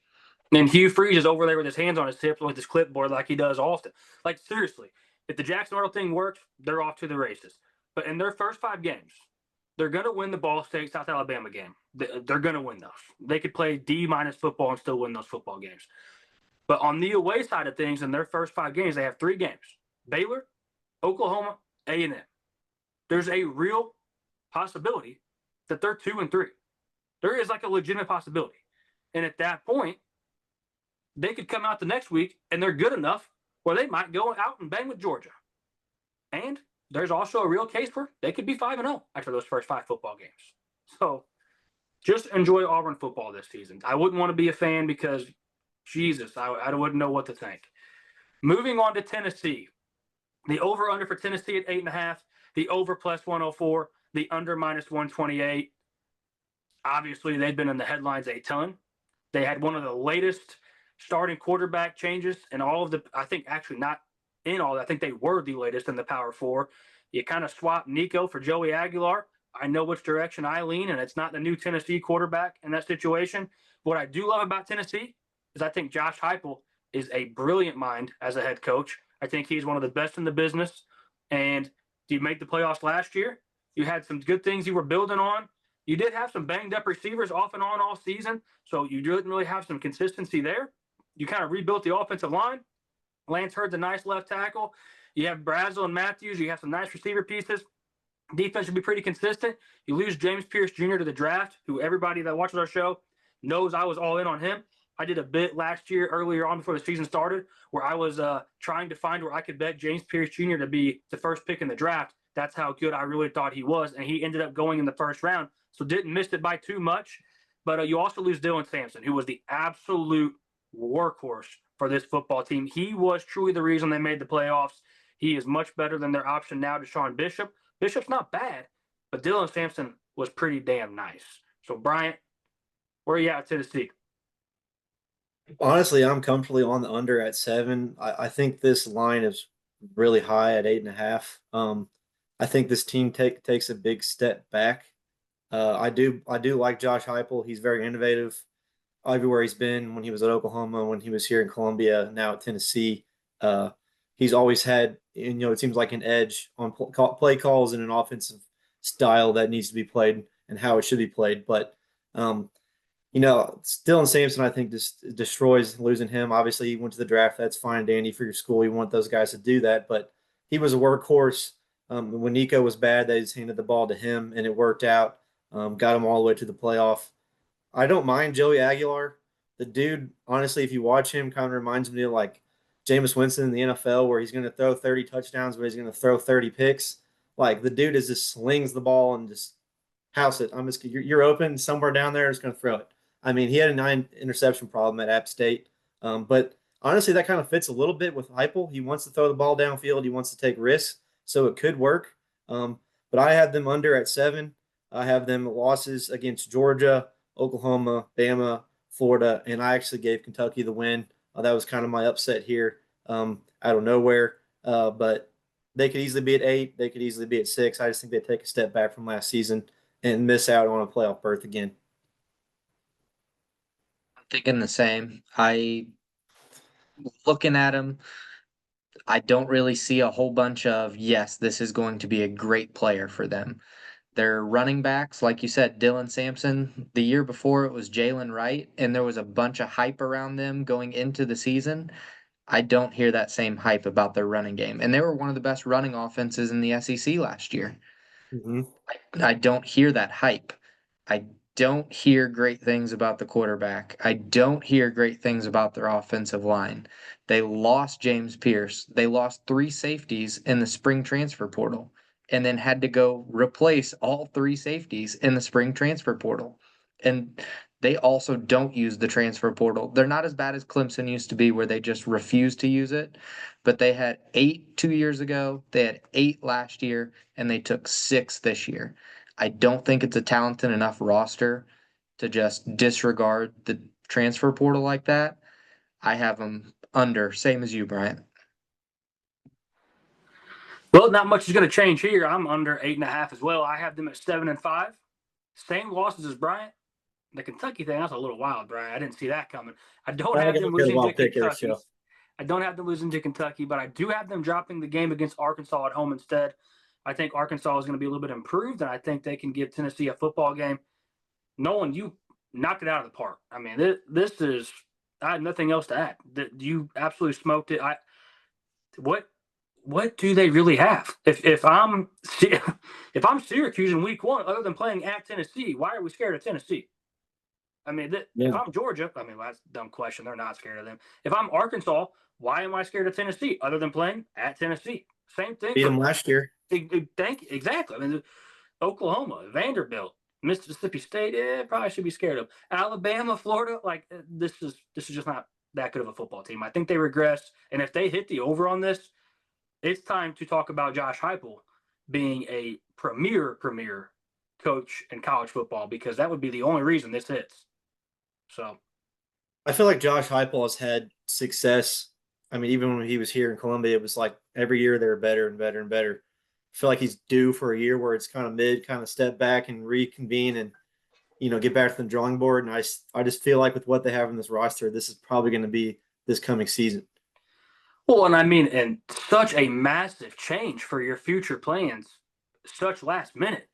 And Hugh Freeze is over there with his hands on his hips with his clipboard like he does often. Like, seriously, if the Jackson Arnold thing works, they're off to the races. But in their first 5 games, they're going to win the Ball State South Alabama game. They're going to win those. They could play D- football and still win those football games. But on the away side of things, in their first 5 games, they have 3 games: Baylor, Oklahoma, A&M. There's a real possibility that they're 2-3. There is like a legitimate possibility. And at that point, they could come out the next week and they're good enough where they might go out and bang with Georgia. And there's also a real case where they could be 5-0 after those first 5 football games. So just enjoy Auburn football this season. I wouldn't want to be a fan because, Jesus, I wouldn't know what to think. Moving on to Tennessee. The over-under for Tennessee at 8.5. The over plus 104. The under minus 128. Obviously, they've been in the headlines a ton. They had one of the latest starting quarterback changes and all of the, I think actually not in all, I think they were the latest in the Power 4. You kind of swap Nico for Joey Aguilar. I know which direction I lean, and it's not the new Tennessee quarterback in that situation. What I do love about Tennessee is I think Josh Heupel is a brilliant mind as a head coach. I think he's one of the best in the business. And you made the playoffs last year. You had some good things you were building on. You did have some banged up receivers off and on all season, so you didn't really have some consistency there. You kind of rebuilt the offensive line. Lance Hurd's a nice left tackle. You have Brazel and Matthews. You have some nice receiver pieces. Defense should be pretty consistent. You lose James Pierce Jr. to the draft, who everybody that watches our show knows I was all in on him. I did a bit last year, earlier on before the season started, where I was trying to find where I could bet James Pierce Jr. to be the first pick in the draft. That's how good I really thought he was, and he ended up going in the first round, so didn't miss it by too much. But you also lose Dylan Sampson, who was the absolute workhorse for this football team. He was truly the reason they made the playoffs. He is much better than their option now, Deshaun Bishop. Bishop's not bad, but Dylan Sampson was pretty damn nice. So, Bryant, where are you at, Tennessee? Honestly, I'm comfortably on the under at 7. I think this line is really high at 8.5. I think this team takes a big step back. I do like Josh Heupel. He's very innovative everywhere he's been. When he was at Oklahoma, when he was here in Columbia, now at Tennessee, he's always had, it seems like an edge on play calls and an offensive style that needs to be played and how it should be played. But Dylan Sampson, I think, just destroys losing him. Obviously, he went to the draft. That's fine, Dandy, for your school. You want those guys to do that. But he was a workhorse. When Nico was bad, they just handed the ball to him, and it worked out. Got him all the way to the playoff. I don't mind Joey Aguilar. the dude, honestly, if you watch him, kind of reminds me of like Jameis Winston in the NFL, where he's going to throw 30 touchdowns, but he's going to throw 30 picks. Like the dude is just slings the ball and just house it. You're open somewhere down there, just going to throw it. I mean, he had a 9 interception problem at App State, but honestly, that kind of fits a little bit with Heupel. He wants to throw the ball downfield. He wants to take risks, so it could work. But I have them under at 7. I have them losses against Georgia, Oklahoma, Bama, Florida, and I actually gave Kentucky the win. That was kind of my upset here out of nowhere. But they could easily be at 8. They could easily be at 6. I just think they take a step back from last season and miss out on a playoff berth again. I'm thinking the same. Looking at him, I don't really see a whole bunch of, yes, this is going to be a great player for them. Their running backs, like you said, Dylan Sampson, the year before it was Jalen Wright, and there was a bunch of hype around them going into the season. I don't hear that same hype about their running game. And they were one of the best running offenses in the SEC last year. Mm-hmm. I don't hear that hype. I don't hear great things about the quarterback. I don't hear great things about their offensive line. They lost James Pierce. They lost 3 safeties in the spring transfer portal and then had to go replace all 3 safeties in the spring transfer portal. And they also don't use the transfer portal. They're not as bad as Clemson used to be, where they just refuse to use it. But they had 8 2 years ago, they had 8 last year, and they took 6 this year. I don't think it's a talented enough roster to just disregard the transfer portal like that. I have them under, same as you, Bryant. Well, not much is going to change here. I'm under 8.5 as well. I have them at 7-5. Same losses as Bryant. The Kentucky thing, that's a little wild, Brian. I didn't see that coming. I don't have them losing to Kentucky. I don't have them losing to Kentucky, but I do have them dropping the game against Arkansas at home instead. I think Arkansas is going to be a little bit improved, and I think they can give Tennessee a football game. Nolan, you knocked it out of the park. I mean, this is – I have nothing else to add. You absolutely smoked it. What do they really have? If I'm Syracuse in week 1, other than playing at Tennessee, why are we scared of Tennessee? I mean, if I'm Georgia, I mean, well, that's a dumb question. They're not scared of them. If I'm Arkansas, why am I scared of Tennessee other than playing at Tennessee? Same thing. Beat them last year. Exactly. I mean, Oklahoma, Vanderbilt, Mississippi State, probably should be scared of. Alabama, Florida, like this is just not that good of a football team. I think they regress, and if they hit the over on this, it's time to talk about Josh Heupel being a premier coach in college football, because that would be the only reason this hits. So I feel like Josh Heupel has had success. I mean, even when he was here in Columbia, it was like every year they're better and better and better. I feel like he's due for a year where it's kind of mid, kind of step back and reconvene and, get back to the drawing board. And I just feel like with what they have in this roster, this is probably going to be this coming season. Well, and I mean, and such a massive change for your future plans, such last minute.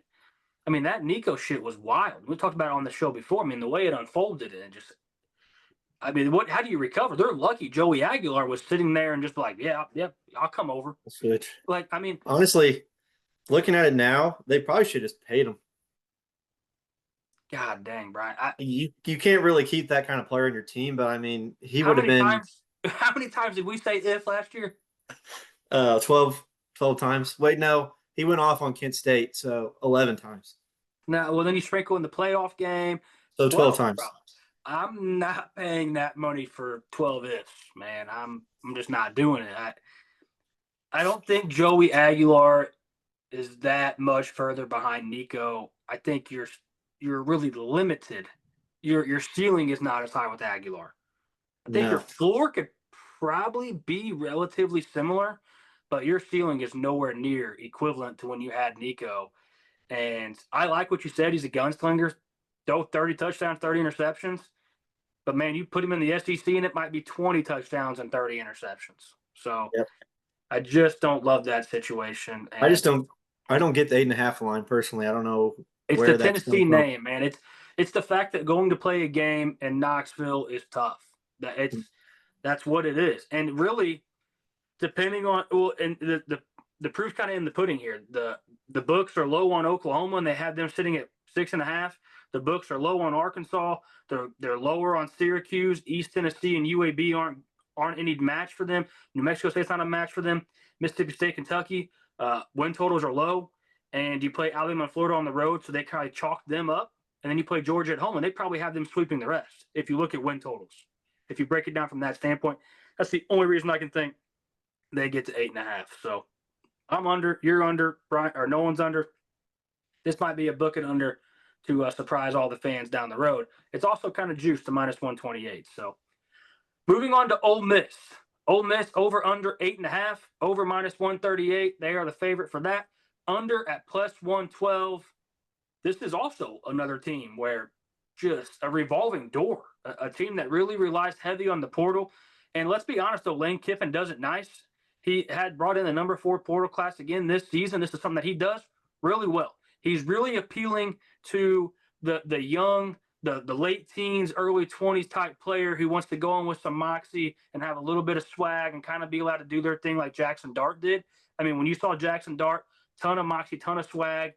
I mean, that Nico shit was wild. We talked about it on the show before. I mean, the way it unfolded, and just, I mean, how do you recover? They're lucky Joey Aguilar was sitting there and just like, yeah, I'll come over. Switch. Like, I mean, honestly, looking at it now, they probably should have just paid him. God dang, Brian. You can't really keep that kind of player on your team, but I mean, he would have been. How many times did we say if last year? 12 times. Wait, no. He went off on Kent State, so 11 times. No, well, then you sprinkle in the playoff game. So 12 times. Bro. I'm not paying that money for 12 ifs, man. I'm just not doing it. I don't think Joey Aguilar is that much further behind Nico. I think you're really limited. Your ceiling is not as high with Aguilar. I think your floor could probably be relatively similar, but your ceiling is nowhere near equivalent to when you had Nico. And I like what you said. He's a gunslinger. Throw 30 touchdowns, 30 interceptions. But, man, you put him in the SEC, and it might be 20 touchdowns and 30 interceptions. So I just don't love that situation. And I don't get the 8.5 line personally. I don't know. It's the Tennessee name, man. It's the fact that going to play a game in Knoxville is tough. That's what it is. And really, depending on and the proof's kind of in the pudding here. The books are low on Oklahoma, and they have them sitting at 6.5. The books are low on Arkansas. They're lower on Syracuse. East Tennessee and UAB aren't any match for them. New Mexico State's not a match for them. Mississippi State, Kentucky, win totals are low. And you play Alabama and Florida on the road, so they kind of chalk them up. And then you play Georgia at home, and they probably have them sweeping the rest if you look at win totals. If you break it down from that standpoint, that's the only reason I can think they get to 8.5. So I'm under, you're under, Brian, or no one's under. This might be a bucket under to surprise all the fans down the road. It's also kind of juiced to -128. So moving on to Ole Miss. Ole Miss over under 8.5, over -138. They are the favorite for that. Under at +112. This is also another team where just a revolving door, a team that really relies heavy on the portal. And let's be honest, though, Lane Kiffin does it nice. He had brought in the number 4 portal class again this season. This is something that he does really well. He's really appealing to the young, the late teens, early 20s type player who wants to go in with some moxie and have a little bit of swag and kind of be allowed to do their thing like Jackson Dart did. I mean, when you saw Jackson Dart, ton of moxie, ton of swag,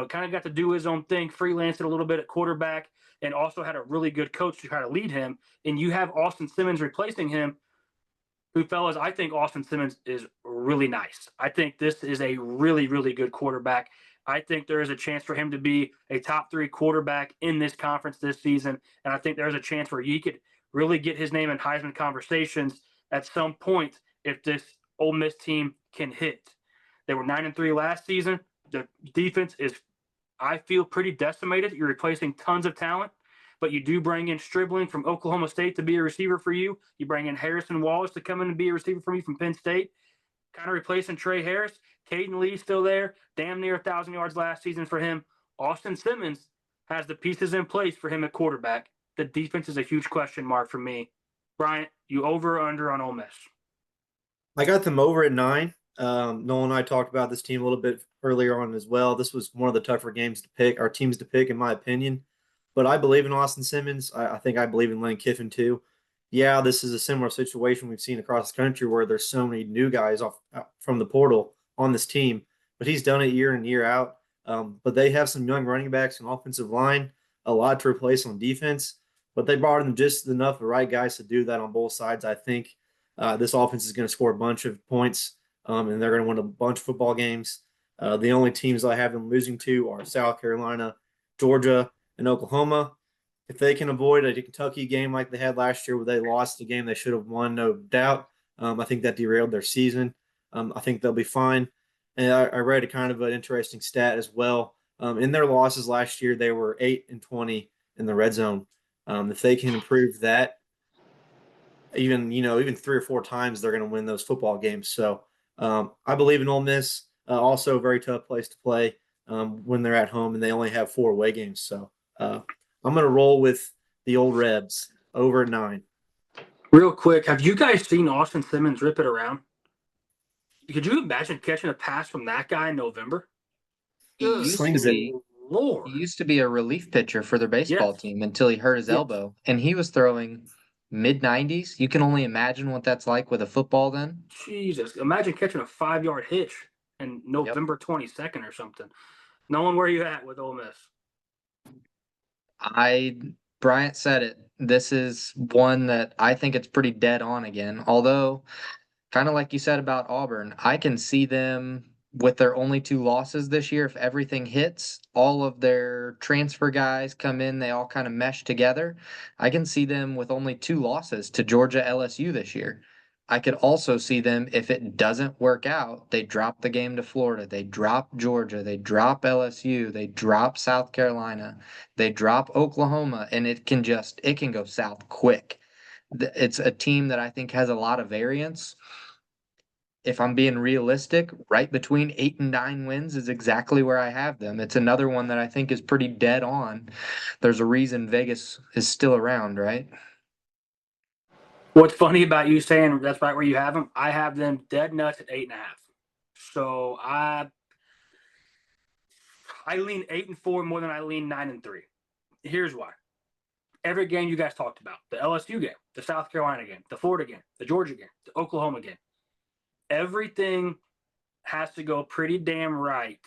kind of got to do his own thing, freelanced it a little bit at quarterback, and also had a really good coach to kind of lead him. And you have Austin Simmons replacing him, who, fellas, I think Austin Simmons is really nice. I think this is a really, really good quarterback. I think there is a chance for him to be a top 3 quarterback in this conference this season. And I think there's a chance where he could really get his name in Heisman conversations at some point if this Ole Miss team can hit. They were 9-3 last season. The defense is, I feel, pretty decimated. You're replacing tons of talent, but you do bring in Stribling from Oklahoma State to be a receiver for you. You bring in Harrison Wallace to come in and be a receiver for you from Penn State, kind of replacing Trey Harris. Caden Lee's still there, damn near 1,000 yards last season for him. Austin Simmons has the pieces in place for him at quarterback. The defense is a huge question mark for me. Bryant, you over or under on Ole Miss? I got them over at 9. Nolan and I talked about this team a little bit earlier on as well. This was one of the tougher games to pick, our teams to pick, in my opinion. But I believe in Austin Simmons. I think I believe in Lane Kiffin too. Yeah, this is a similar situation we've seen across the country where there's so many new guys off from the portal on this team, but he's done it year in, year out. But they have some young running backs and offensive line, a lot to replace on defense. But they brought in just enough the right guys to do that on both sides. I think this offense is going to score a bunch of points, and they're going to win a bunch of football games. The only teams I have them losing to are South Carolina, Georgia, and Oklahoma. If they can avoid a Kentucky game like they had last year where they lost a game they should have won, no doubt, I think that derailed their season. I think they'll be fine. And I read a kind of an interesting stat as well. In their losses last year, they were 8-20 in the red zone. If they can improve that, even 3 or 4 times, they're going to win those football games. So I believe in Ole Miss. Also a very tough place to play when they're at home, and they only have 4 away games. So I'm going to roll with the old Rebs over 9. Real quick, have you guys seen Austin Simmons rip it around? Could you imagine catching a pass from that guy in November? He used to be a relief pitcher for their baseball team until he hurt his elbow, and he was throwing mid-90s. You can only imagine what that's like with a football then. Jesus, imagine catching a 5-yard hitch in November 22nd or something. Knowing where you at with Ole Miss. Bryant said it. This is one that I think it's pretty dead on again. Although, kind of like you said about Auburn, I can see them with their only 2 losses this year. If everything hits, all of their transfer guys come in, they all kind of mesh together. I can see them with only 2 losses to Georgia, LSU this year. I could also see them, if it doesn't work out, they drop the game to Florida, they drop Georgia, they drop LSU, they drop South Carolina, they drop Oklahoma, and it can go south quick. It's a team that I think has a lot of variance. If I'm being realistic, right between 8 and 9 wins is exactly where I have them. It's another one that I think is pretty dead on. There's a reason Vegas is still around, right? What's funny about you saying that's right where you have them, I have them dead nuts at 8.5. So I lean 8-4 more than I lean 9-3. Here's why. Every game you guys talked about, the LSU game, the South Carolina game, the Florida game, the Georgia game, the Oklahoma game, everything has to go pretty damn right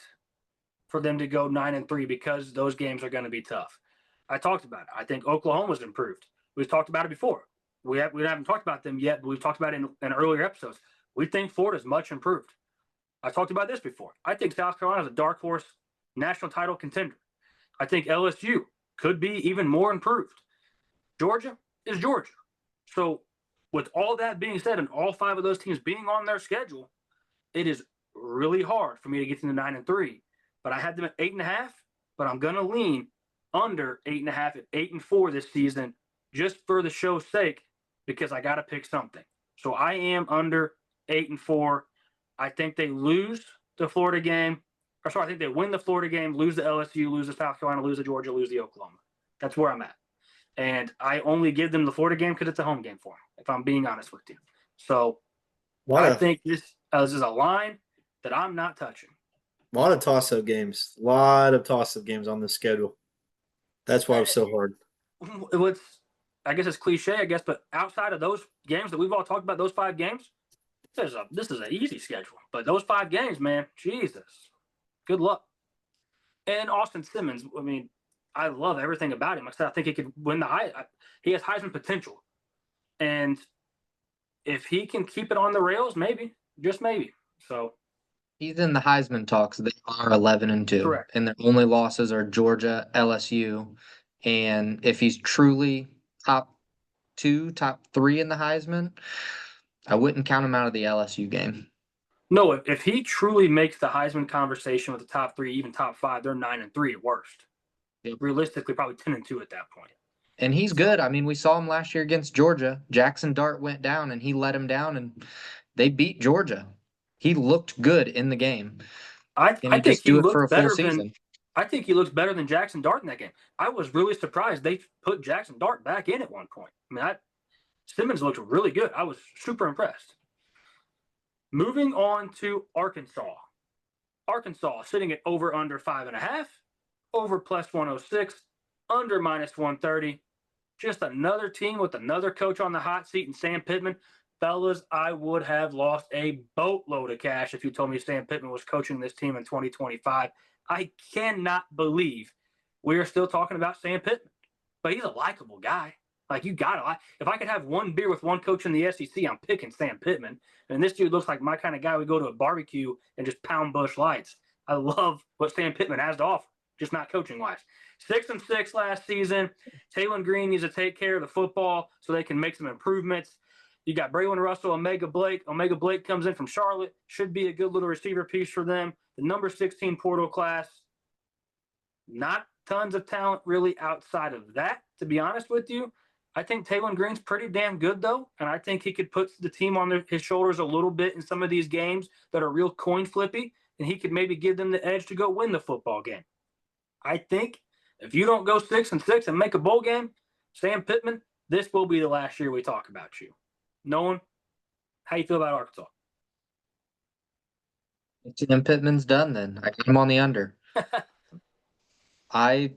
for them to go 9-3 because those games are going to be tough. I talked about it. I think Oklahoma's improved. We've talked about it before. We haven't talked about them yet, but we've talked about it in earlier episodes. We think Florida's much improved. I talked about this before. I think South Carolina is a dark horse national title contender. I think LSU could be even more improved. Georgia is Georgia. So with all that being said, and all 5 of those teams being on their schedule, it is really hard for me to get to the 9-3. But I had them at 8.5, but I'm gonna lean under 8.5 at 8-4 this season, just for the show's sake, because I gotta pick something. So I am under 8-4. I think they lose the Florida game. Or sorry, I think they win the Florida game, lose the LSU, lose the South Carolina, lose the Georgia, lose the Oklahoma. That's where I'm at. And I only give them the Florida game because it's a home game for them, if I'm being honest with you. So I think this is a line that I'm not touching. A lot of toss-up games. A lot of toss-up games on the schedule. That's why it was so hard. I guess it's cliche, but outside of those games that we've all talked about, those 5 games, this is an easy schedule. But those 5 games, man, Jesus, good luck. And Austin Simmons, I mean, I love everything about him. Like I said, I think he could win he has Heisman potential. And if he can keep it on the rails, maybe, just maybe. So He's in the Heisman talks. They are 11-2. Correct. And their only losses are Georgia, LSU. And if he's truly top 2, top 3 in the Heisman, I wouldn't count him out of the LSU game. no, if he truly makes the Heisman conversation with the top 3, even top 5, they're 9-3 at worst. Yep. Realistically, probably 10-2 at that point. And he's good. I mean, we saw him last year against Georgia. Jackson Dart went down and he let him down, and they beat Georgia. He looked good in the game. I think he looked better season. I think he looks better than Jackson Dart in that game. I was really surprised they put Jackson Dart back in at one point. I mean, Simmons looked really good. I was super impressed. Moving on to Arkansas. Arkansas sitting at over under 5.5, over plus 106, under minus 130. Just another team with another coach on the hot seat, and Sam Pittman. Fellas, I would have lost a boatload of cash if you told me Sam Pittman was coaching this team in 2025. I cannot believe we are still talking about Sam Pittman. But he's a likable guy. Like, you got to. If I could have one beer with one coach in the SEC, I'm picking Sam Pittman. And this dude looks like my kind of guy. We go to a barbecue and just pound Busch Lights. I love what Sam Pittman has to offer, just not coaching-wise. 6-6 last season. Taylor Green needs to take care of the football so they can make some improvements. You got Braylon Russell, Omega Blake. Omega Blake comes in from Charlotte. Should be a good little receiver piece for them. The number 16 portal class. Not tons of talent really outside of that, to be honest with you. I think Taylor Green's pretty damn good, though, and I think he could put the team on his shoulders a little bit in some of these games that are real coin flippy, and he could maybe give them the edge to go win the football game. I think if you don't go 6-6 and make a bowl game, Sam Pittman, this will be the last year we talk about you. Nolan, how you feel about Arkansas? Sam Pittman's done then. I got him on the under. I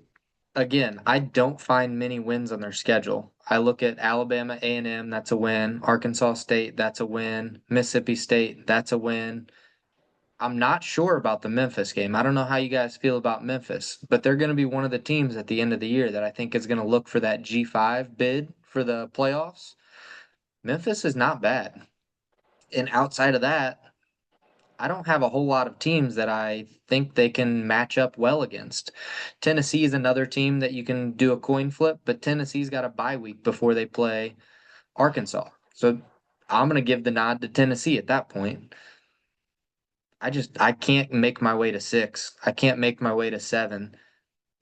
don't find many wins on their schedule. I look at Alabama A&M, that's a win. Arkansas State, that's a win. Mississippi State, that's a win. I'm not sure about the Memphis game. I don't know how you guys feel about Memphis, but they're going to be one of the teams at the end of the year that I think is going to look for that G5 bid for the playoffs. Memphis is not bad. And outside of that, I don't have a whole lot of teams that I think they can match up well against. Tennessee is another team that you can do a coin flip, but Tennessee's got a bye week before they play Arkansas. So I'm going to give the nod to Tennessee at that point. I can't make my way to 6. I can't make my way to 7.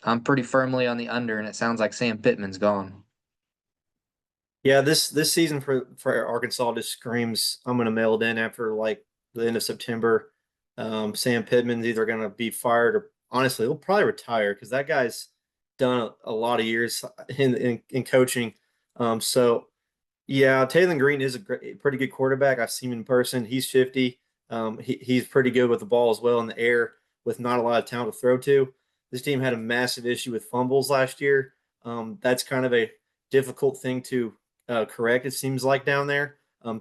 I'm pretty firmly on the under, and it sounds like Sam Pittman's gone. Yeah, this season for Arkansas just screams I'm going to mail it in after like the end of September. Sam Pittman's either going to be fired or honestly he'll probably retire because that guy's done a lot of years in coaching. So yeah, Taylor Green is a pretty good quarterback. I've seen him in person. He's shifty. He's pretty good with the ball as well in the air with not a lot of talent to throw to. This team had a massive issue with fumbles last year. That's kind of a difficult thing to correct, it seems like, down there.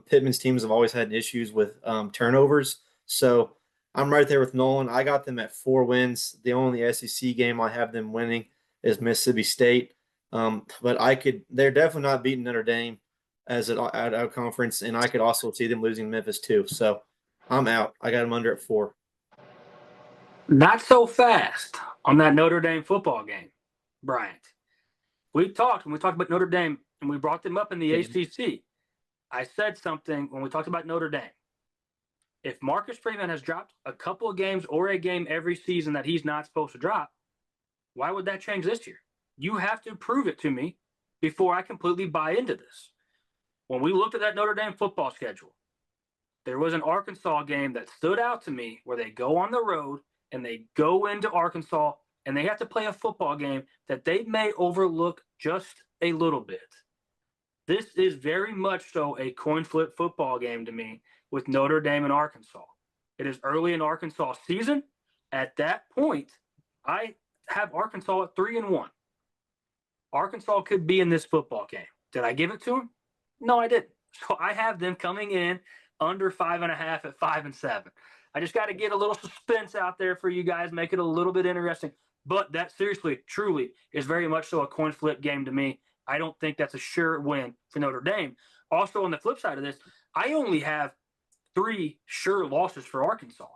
Pittman's teams have always had issues with turnovers. So I'm right there with Nolan. I got them at 4 wins. The only SEC game I have them winning is Mississippi State. But they're definitely not beating Notre Dame as at our conference, and I could also see them losing Memphis too. So I'm out. I got them under at 4. Not so fast on that Notre Dame football game, Bryant. When we talked about Notre Dame and we brought them up in the ACC, I said something when we talked about Notre Dame. If Marcus Freeman has dropped a couple of games or a game every season that he's not supposed to drop, why would that change this year? You have to prove it to me before I completely buy into this. When we looked at that Notre Dame football schedule, there was an Arkansas game that stood out to me where they go on the road and they go into Arkansas and they have to play a football game that they may overlook just a little bit. This is very much so a coin flip football game to me with Notre Dame and Arkansas. It is early in Arkansas season. At that point, I have Arkansas at 3-1. Arkansas could be in this football game. Did I give it to them? No, I didn't. So I have them coming in under 5.5 at 5-7. I just got to get a little suspense out there for you guys, make it a little bit interesting. But that seriously, truly is very much so a coin flip game to me. I don't think that's a sure win for Notre Dame. Also, on the flip side of this, I only have 3 sure losses for Arkansas.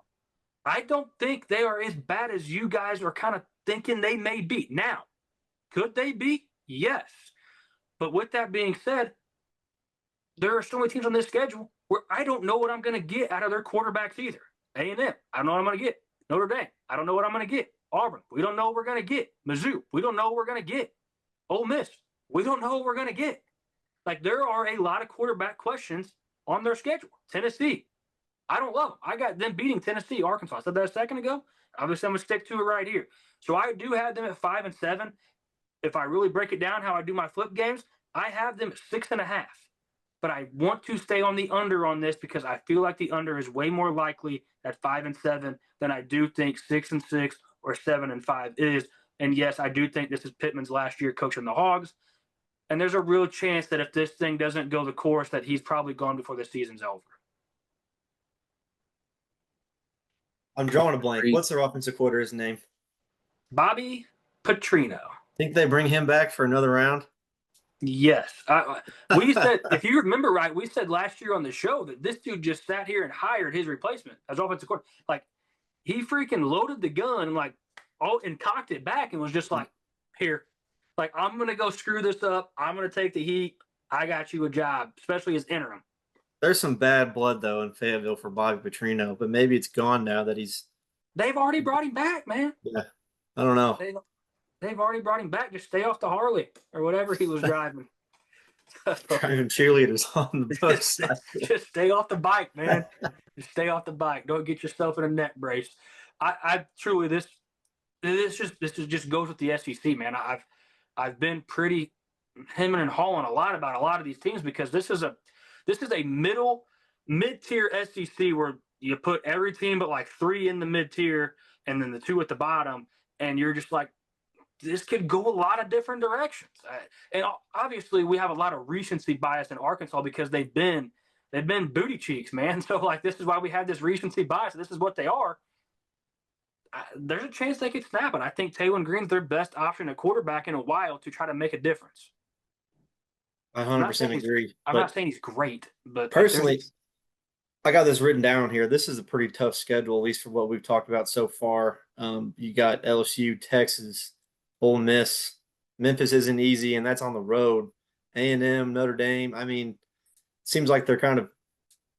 I don't think they are as bad as you guys are kind of thinking they may be. Now, could they be? Yes. But with that being said, there are so many teams on this schedule where I don't know what I'm going to get out of their quarterbacks either. A&M, I don't know what I'm going to get. Notre Dame, I don't know what I'm going to get. Auburn, we don't know what we're going to get. Mizzou, we don't know what we're going to get. Ole Miss, we don't know what we're going to get. Like, there are a lot of quarterback questions on their schedule. Tennessee, I don't love them. I got them beating Tennessee, Arkansas. I said that a second ago. Obviously, I'm going to stick to it right here. So I do have them at 5-7. If I really break it down how I do my flip games, I have them at 6.5. But I want to stay on the under on this because I feel like the under is way more likely at 5-7 than I do think 6-6 or 7-5 is. And yes, I do think this is Pittman's last year coaching the Hogs. And there's a real chance that if this thing doesn't go the course, that he's probably gone before the season's over. I'm drawing a blank. What's their offensive coordinator's name? Bobby Petrino. Think they bring him back for another round? Yes. We said, if you remember right, we said last year on the show that this dude just sat here and hired his replacement as offensive coordinator. Like, he freaking loaded the gun and cocked it back and was just like, here, like, I'm going to go screw this up. I'm going to take the heat. I got you a job, especially as interim. There's some bad blood, though, in Fayetteville for Bobby Petrino, but maybe it's gone now that They've already brought him back, man. Yeah. I don't know. They've already brought him back. Just stay off the Harley or whatever he was driving. Driving cheerleaders on the bus. Just stay off the bike, man. Just stay off the bike. Don't get yourself in a neck brace. I truly this just goes with the SEC, man. I've been pretty hemming and hawing a lot about a lot of these teams because this is a mid-tier SEC where you put every team but like 3 in the mid-tier and then the 2 at the bottom, and you're just like, this could go a lot of different directions. And obviously we have a lot of recency bias in Arkansas because they've been booty cheeks, man. So like, this is why we have this recency bias. This is what they are. There's a chance they could snap it. I think Taylor Green's their best option at quarterback in a while to try to make a difference. I 100% agree. I'm not saying he's great, but personally, I got this written down here. This is a pretty tough schedule, at least for what we've talked about so far. You got LSU, Texas, Ole Miss. Memphis isn't easy, and that's on the road. A&M, Notre Dame. I mean, it seems like they're kind of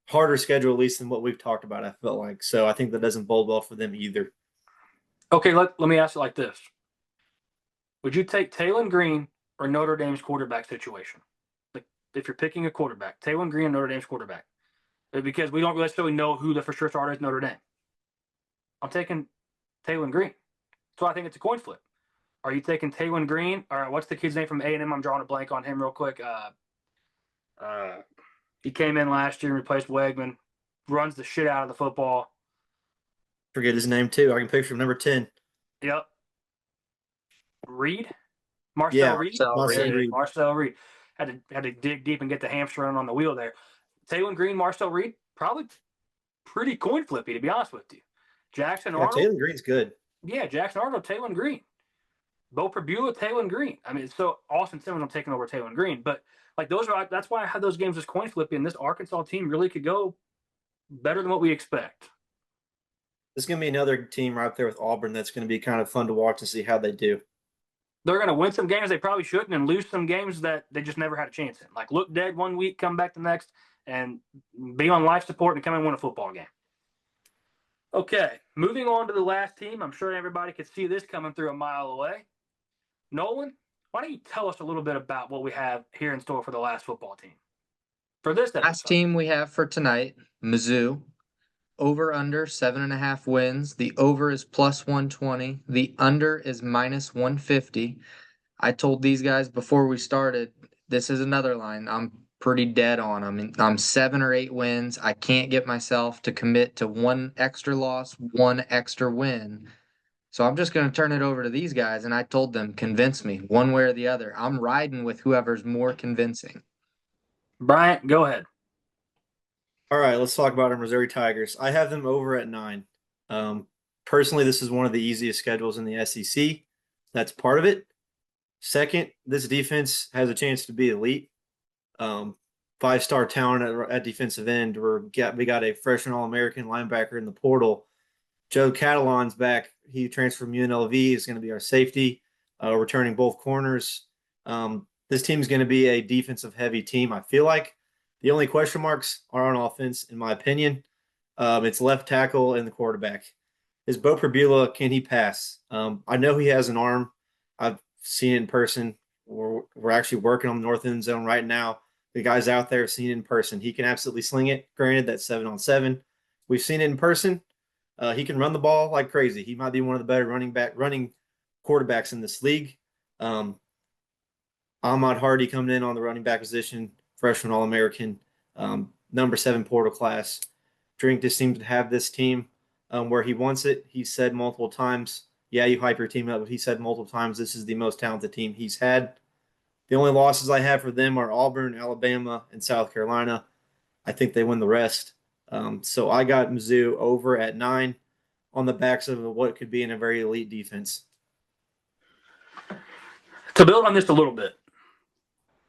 harder schedule, at least than what we've talked about, I felt like. So I think that doesn't bode well for them either. Okay, let me ask it like this. Would you take Taylor Green or Notre Dame's quarterback situation? Like, if you're picking a quarterback, Taylor Green, Notre Dame's quarterback. Because we don't necessarily know who the for sure starter is Notre Dame. I'm taking Taylor Green. So I think it's a coin flip. Are you taking Taylor Green? Or what's the kid's name from A&M? I'm drawing a blank on him real quick. He came in last year and replaced Wegman. Runs the shit out of the football. Forget his name too. I can picture him, number 10. Yep. Reed? Marcel Reed? Marcel Reed. Had to dig deep and get the hamstring on the wheel there. Taylor Green, Marcel Reed, probably pretty coin flippy, to be honest with you. Jackson Arnold. Taylor Green's good. Yeah, Jackson Arnold, Taylor Green. Bo Perbula, Taylor Green. I mean, so Austin Simmons, I'm taking over Taylor Green, but like that's why I had those games as coin flipping. This Arkansas team really could go better than what we expect. There's going to be another team right there with Auburn that's going to be kind of fun to watch and see how they do. They're going to win some games they probably shouldn't and lose some games that they just never had a chance in. Like look dead one week, come back the next, and be on life support and come and win a football game. Okay, moving on to the last team. I'm sure everybody could see this coming through a mile away. Nolan, why don't you tell us a little bit about what we have here in store for the last football team? For this episode. Last team we have for tonight, Mizzou. Over under 7.5 wins. The over is plus 120. The under is minus 150. I told these guys before we started, this is another line I'm pretty dead on. I mean, I'm 7 or 8 wins. I can't get myself to commit to one extra loss, one extra win. So I'm just going to turn it over to these guys. And I told them, convince me one way or the other. I'm riding with whoever's more convincing. Bryant, go ahead. All right, let's talk about our Missouri Tigers. I have them over at 9. Personally, this is one of the easiest schedules in the SEC. That's part of it. Second, this defense has a chance to be elite. 5-star talent at defensive end. We got a freshman All-American linebacker in the portal. Joe Catalon's back. He transferred from UNLV. He's going to be our safety, returning both corners. This team is going to be a defensive-heavy team, I feel like. The only question marks are on offense, in my opinion. It's left tackle and the quarterback. Is Bo Perbula, can he pass? I know he has an arm. I've seen it in person. We're actually working on the north end zone right now. The guys out there have seen it in person. He can absolutely sling it. Granted, that's 7-on-7. We've seen it in person. He can run the ball like crazy. He might be one of the better running quarterbacks in this league. Ahmad Hardy coming in on the running back position, freshman All-American, number 7 portal class. Drink just seems to have this team where he wants it. He said multiple times, yeah, you hype your team up, but he said multiple times this is the most talented team he's had. The only losses I have for them are Auburn, Alabama, and South Carolina. I think they win the rest. So I got Mizzou over at 9 on the backs of what could be in a very elite defense. To build on this a little bit,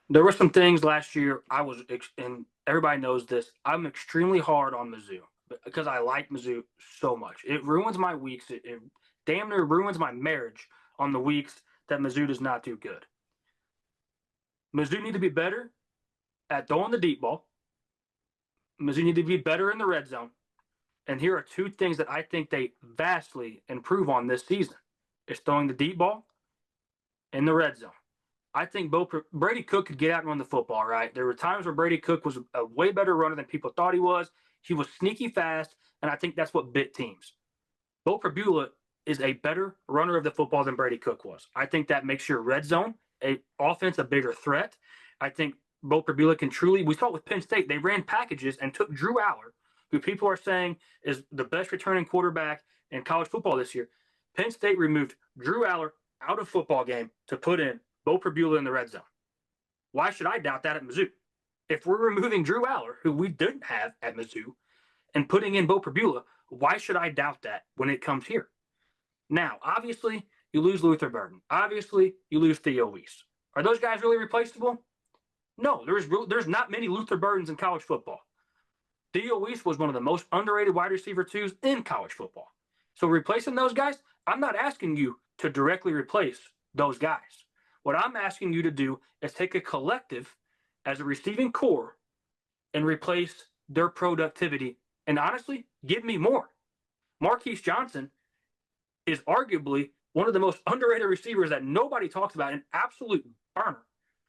there were some things last year and everybody knows this, I'm extremely hard on Mizzou because I like Mizzou so much. It ruins my weeks. It damn near ruins my marriage on the weeks that Mizzou does not do good. Mizzou need to be better at throwing the deep ball. Mizzou need to be better in the red zone. And here are 2 things that I think they vastly improve on this season. It's throwing the deep ball and the red zone. I think Brady Cook could get out and run the football, right? There were times where Brady Cook was a way better runner than people thought he was. He was sneaky fast, and I think that's what bit teams. Bo Perbula is a better runner of the football than Brady Cook was. I think that makes your red zone offense a bigger threat. I think Bo Perbula can truly – we saw it with Penn State. They ran packages and took Drew Aller, who people are saying is the best returning quarterback in college football this year. Penn State removed Drew Aller out of football game to put in Bo Perbula in the red zone. Why should I doubt that at Mizzou? If we're removing Drew Aller, who we didn't have at Mizzou, and putting in Bo Perbula, why should I doubt that when it comes here? Now, obviously, you lose Luther Burden. Obviously, you lose Theo Weiss. Are those guys really replaceable? No, there's not many Luther Burdens in college football. Theo Weiss was one of the most underrated wide receiver 2s in college football. So replacing those guys, I'm not asking you to directly replace those guys. What I'm asking you to do is take a collective as a receiving core and replace their productivity. And honestly, give me more. Marquise Johnson is arguably one of the most underrated receivers that nobody talks about, an absolute burner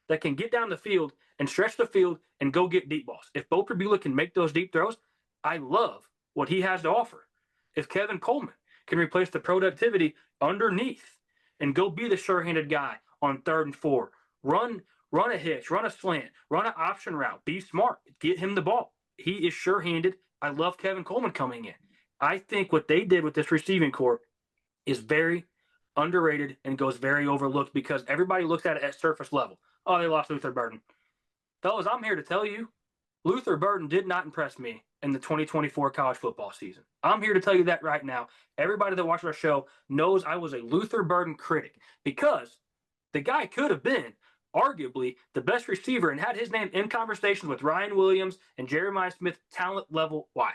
that can get down the field and stretch the field and go get deep balls. If Bo Perbula can make those deep throws, I love what he has to offer. If Kevin Coleman can replace the productivity underneath and go be the sure-handed guy on 3rd and 4, run a hitch, run a slant, run an option route, be smart, get him the ball. He is sure-handed. I love Kevin Coleman coming in. I think what they did with this receiving core is very underrated and goes very overlooked because everybody looks at it at surface level. Oh, they lost Luther Burden. Fellas, I'm here to tell you, Luther Burden did not impress me in the 2024 college football season. I'm here to tell you that right now. Everybody that watches our show knows I was a Luther Burden critic because the guy could have been arguably the best receiver and had his name in conversations with Ryan Williams and Jeremiah Smith talent level wise.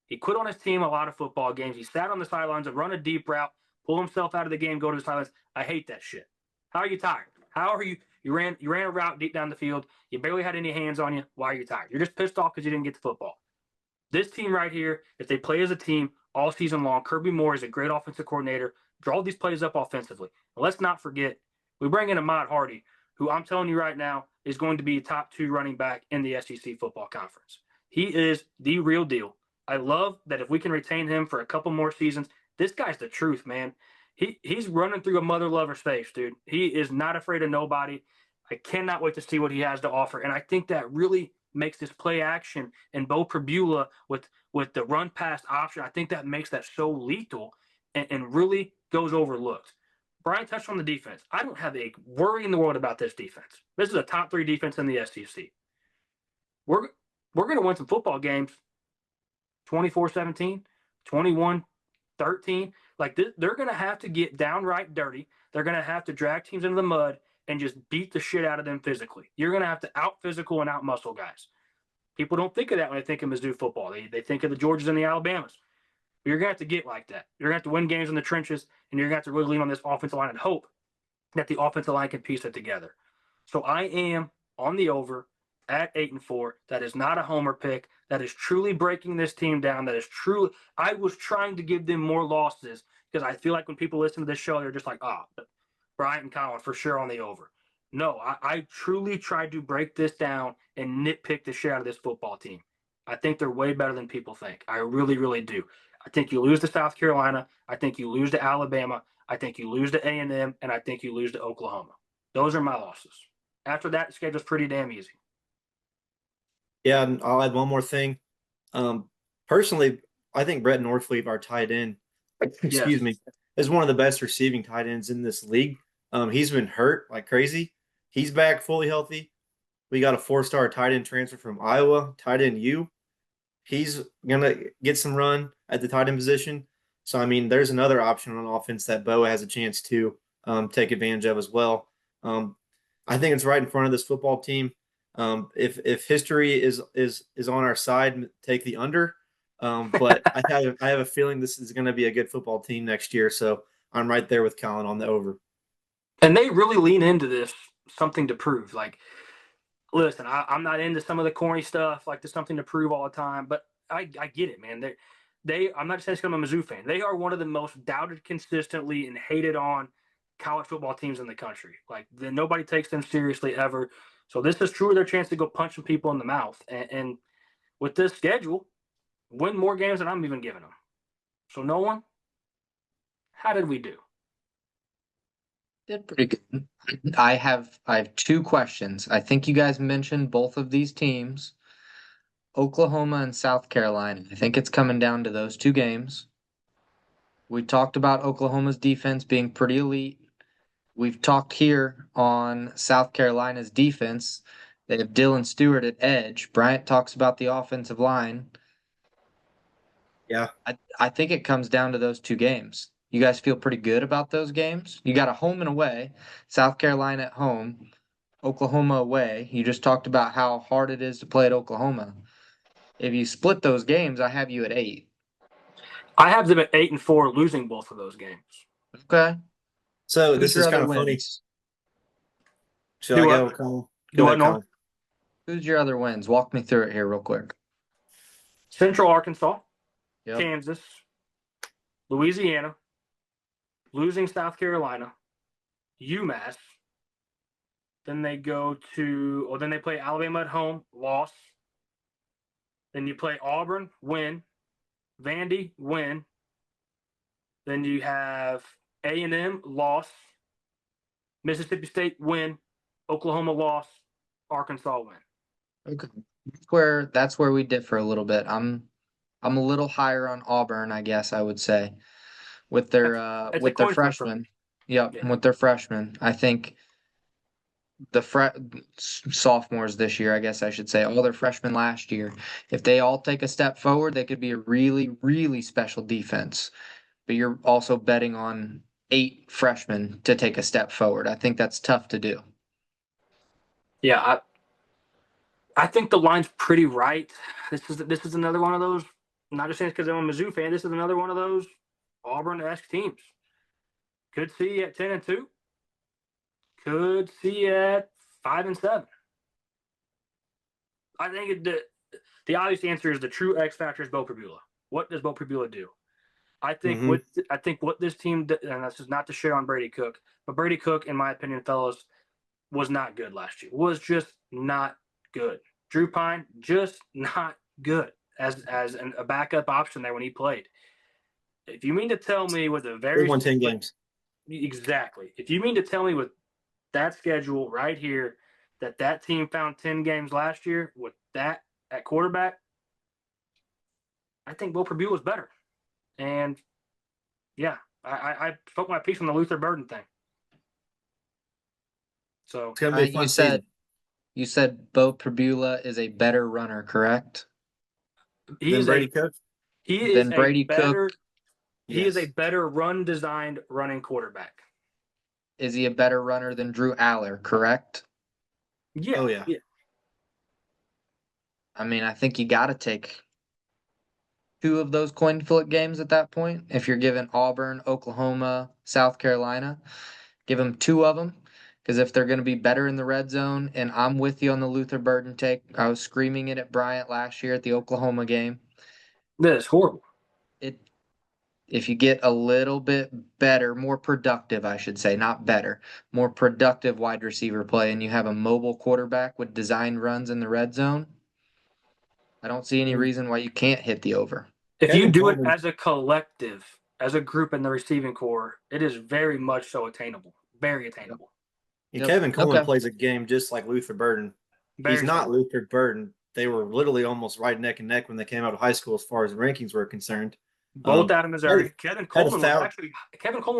He quit on his team a lot of football games. He sat on the sidelines and run a deep route, pull himself out of the game, go to the sidelines. I hate that shit. How are you tired? How are you? You ran a route deep down the field. You barely had any hands on you. Why are you tired? You're just pissed off because you didn't get the football. This team right here, if they play as a team all season long, Kirby Moore is a great offensive coordinator. Draw these plays up offensively. And let's not forget, we bring in Ahmad Hardy, who I'm telling you right now is going to be a top 2 running back in the SEC football conference. He is the real deal. I love that if we can retain him for a couple more seasons, this guy's the truth, man. He's running through a mother lover's face, dude. He is not afraid of nobody. I cannot wait to see what he has to offer. And I think that really makes this play action and Bo Prabula with the run pass option. I think that makes that so lethal and really goes overlooked. Bryant touched on the defense. I don't have a worry in the world about this defense. This is a top 3 defense in the SEC. We're going to win some football games 24-17, 21-13. Like they're going to have to get downright dirty. They're going to have to drag teams into the mud and just beat the shit out of them physically. You're going to have to out-physical and out-muscle guys. People don't think of that when they think of Mizzou football. They think of the Georgias and the Alabamas. But you're going to have to get like that. You're going to have to win games in the trenches, and you're going to have to really lean on this offensive line and hope that the offensive line can piece it together. So I am on the over at 8-4. That is not a homer pick. That is truly breaking this team down. That is truly – I was trying to give them more losses because I feel like when people listen to this show, they're just like, Bryant and Collin for sure on the over. No, I truly tried to break this down and nitpick the shit out of this football team. I think they're way better than people think. I really, really do. I think you lose to South Carolina. I think you lose to Alabama. I think you lose to A&M, and I think you lose to Oklahoma. Those are my losses. After that, the schedule's pretty damn easy. Yeah, and I'll add one more thing. Personally, I think Brett Northleaf, our tight end, excuse me, is one of the best receiving tight ends in this league. He's been hurt like crazy. He's back fully healthy. We got a 4-star tight end transfer from Iowa, tight end U. He's going to get some run at the tight end position. So, I mean, there's another option on offense that Bo has a chance to take advantage of as well. I think it's right in front of this football team. If history is on our side, take the under. But I have a feeling this is going to be a good football team next year. So I'm right there with Collin on the over. And they really lean into this something to prove. Like, listen, I'm not into some of the corny stuff, like there's something to prove all the time, but I get it, man. I'm not just saying I'm a Mizzou fan. They are one of the most doubted consistently and hated on college football teams in the country. Like, nobody takes them seriously ever. So this is truly their chance to go punch some people in the mouth. And with this schedule, win more games than I'm even giving them. So Nolan, how did we do? Did pretty good. I have 2 questions. I think you guys mentioned both of these teams, Oklahoma and South Carolina. I think it's coming down to those 2 games. We talked about Oklahoma's defense being pretty elite. We've talked here on South Carolina's defense. They have Dylan Stewart at edge. Bryant talks about the offensive line. Yeah. I think it comes down to those 2 games. You guys feel pretty good about those games? You got a home and away, South Carolina at home, Oklahoma away. You just talked about how hard it is to play at Oklahoma. If you split those games, I have you at 8. I have them at 8-4, losing both of those games. Okay. So Who's this your is other kind of funny. wins? Should I go, Collin? Do what, Nolan? Who's your other wins? Walk me through it here real quick. Central Arkansas, Yep. Kansas, Louisiana, losing South Carolina, UMass. Then they then they play Alabama at home, loss. Then you play Auburn, win. Vandy, win. Then you have A&M, loss. Mississippi State, win. Oklahoma, loss. Arkansas, win. Okay. That's where we differ a little bit. I'm a little higher on Auburn, I guess I would say, with their It's a coin flip for freshmen. me. Yep, Yeah. with their freshmen. I think sophomores this year, I guess I should say, all their freshmen last year, if they all take a step forward, they could be a really, really special defense. But you're also betting on 8 freshmen to take a step forward. I think that's tough to do. Yeah, I think the line's pretty right. This is another one of those. I'm not just saying because I'm a Mizzou fan. This is another one of those Auburn-esque teams. Could see at 10-2. Could see at 5-7. I think the obvious answer is the true X factor is Bo Pribula. What does Bo Pribula do? I think what this team did, and this is not to share on Brady Cook, but Brady Cook, in my opinion, fellas, was not good last year. Was just not good. Drew Pine just not good as a backup option there when he played. If you mean to tell me with a very They won 10 games. Exactly. If you mean to tell me with that schedule right here that team found 10 games last year with that at quarterback, I think Bo Pribula was better. And yeah, I spoke my piece on the Luther Burden thing. So It's gonna be a fun season. You said Bo Pribula is a better runner, correct? Than Brady Cook? He is Than a Brady better Cook. he is a better run designed running quarterback. Is he a better runner than Drew Aller, correct? Yeah. Oh, yeah. I mean, I think you got to take 2 of those coin flip games at that point. If you're giving Auburn, Oklahoma, South Carolina, give them 2 of them. Because if they're going to be better in the red zone, and I'm with you on the Luther Burden take, I was screaming it at Bryant last year at the Oklahoma game. That is horrible. If you get a little bit better, more productive, I should say, not better, more productive wide receiver play, and you have a mobile quarterback with designed runs in the red zone, I don't see any reason why you can't hit the over. If you do it as a collective, as a group in the receiving core, it is very much so attainable. Very attainable. And Kevin Collin plays a game just like Luther Burden. He's not Luther Burden. They were literally almost right neck and neck when they came out of high school as far as rankings were concerned. Both out of Missouri. Kevin Collin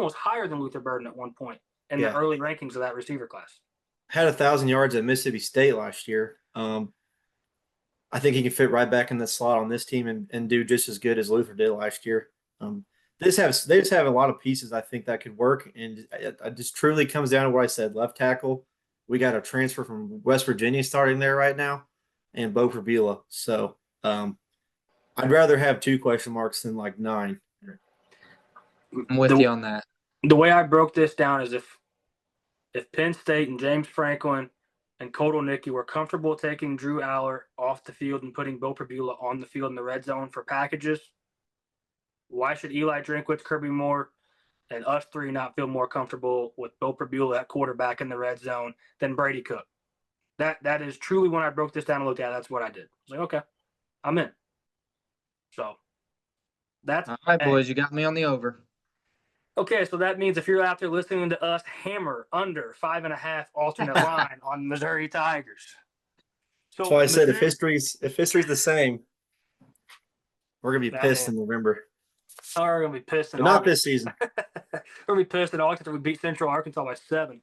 was higher than Luther Burden at one point in the early rankings of that receiver class. Had 1,000 yards at Mississippi State last year. I think he can fit right back in the slot on this team and do just as good as Luther did last year. They just have a lot of pieces I think that could work, and it just truly comes down to what I said. Left tackle, we got a transfer from West Virginia starting there right now, and Bo Pribula. So I'd rather have 2 question marks than like 9. I'm with you on that. The way I broke this down is if Penn State and James Franklin and Kotelnicki were comfortable taking Drew Aller off the field and putting Bo Pribula on the field in the red zone for packages, why should Eli Drinkwitz, Kirby Moore, and us 3 not feel more comfortable with Bo Pribula at quarterback in the red zone than Brady Cook? That is truly when I broke this down and looked at it, that's what I did. I was like, okay, I'm in. So that's all right, boys. You got me on the over. Okay, so that means if you're out there listening to us hammer under 5.5 alternate line on Missouri Tigers. So that's why I said if history's the same, we're gonna be pissed in November. We're gonna be pissed in August. Not this season. We're gonna be pissed in August after we beat Central Arkansas by 7.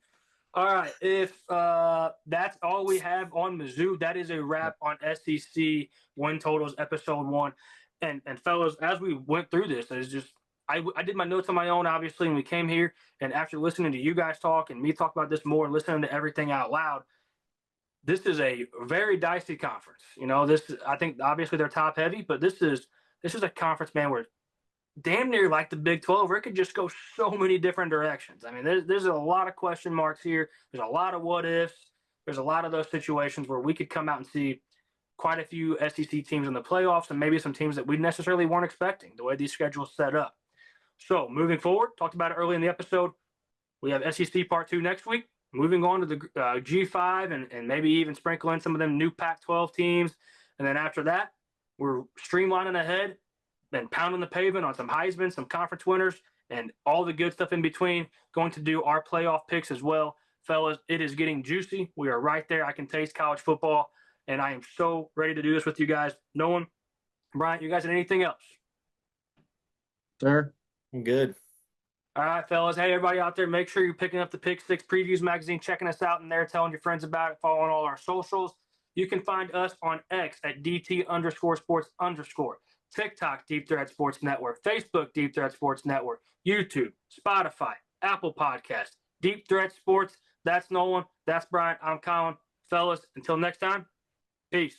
All right, if that's all we have on Mizzou, that is a wrap on SEC win totals episode 1. And fellas, as we went through this, it's just I did my notes on my own, obviously, and we came here, and after listening to you guys talk and me talk about this more and listening to everything out loud, this is a very dicey conference. You know, I think obviously they're top heavy, but this is a conference, man, where damn near like the Big 12, where it could just go so many different directions. I mean, there's a lot of question marks here. There's a lot of what ifs. There's a lot of those situations where we could come out and see quite a few SEC teams in the playoffs and maybe some teams that we necessarily weren't expecting, the way these schedules set up. So moving forward, talked about it early in the episode, we have SEC Part 2 next week. Moving on to the G5 and maybe even sprinkle in some of them new Pac-12 teams. And then after that, we're streamlining ahead and pounding the pavement on some Heisman, some conference winners, and all the good stuff in between. Going to do our playoff picks as well. Fellas, it is getting juicy. We are right there. I can taste college football, and I am so ready to do this with you guys. Nolan, Bryant, you guys, anything else? Sir? I'm good. All right, fellas. Hey, everybody out there, make sure you're picking up the Pick Six Previews magazine, checking us out in there, telling your friends about it, following all our socials. You can find us on X at DT_sports_, TikTok, Deep Threat Sports Network, Facebook, Deep Threat Sports Network, YouTube, Spotify, Apple Podcasts, Deep Threat Sports. That's Nolan. That's Bryant. I'm Collin. Fellas, until next time, peace.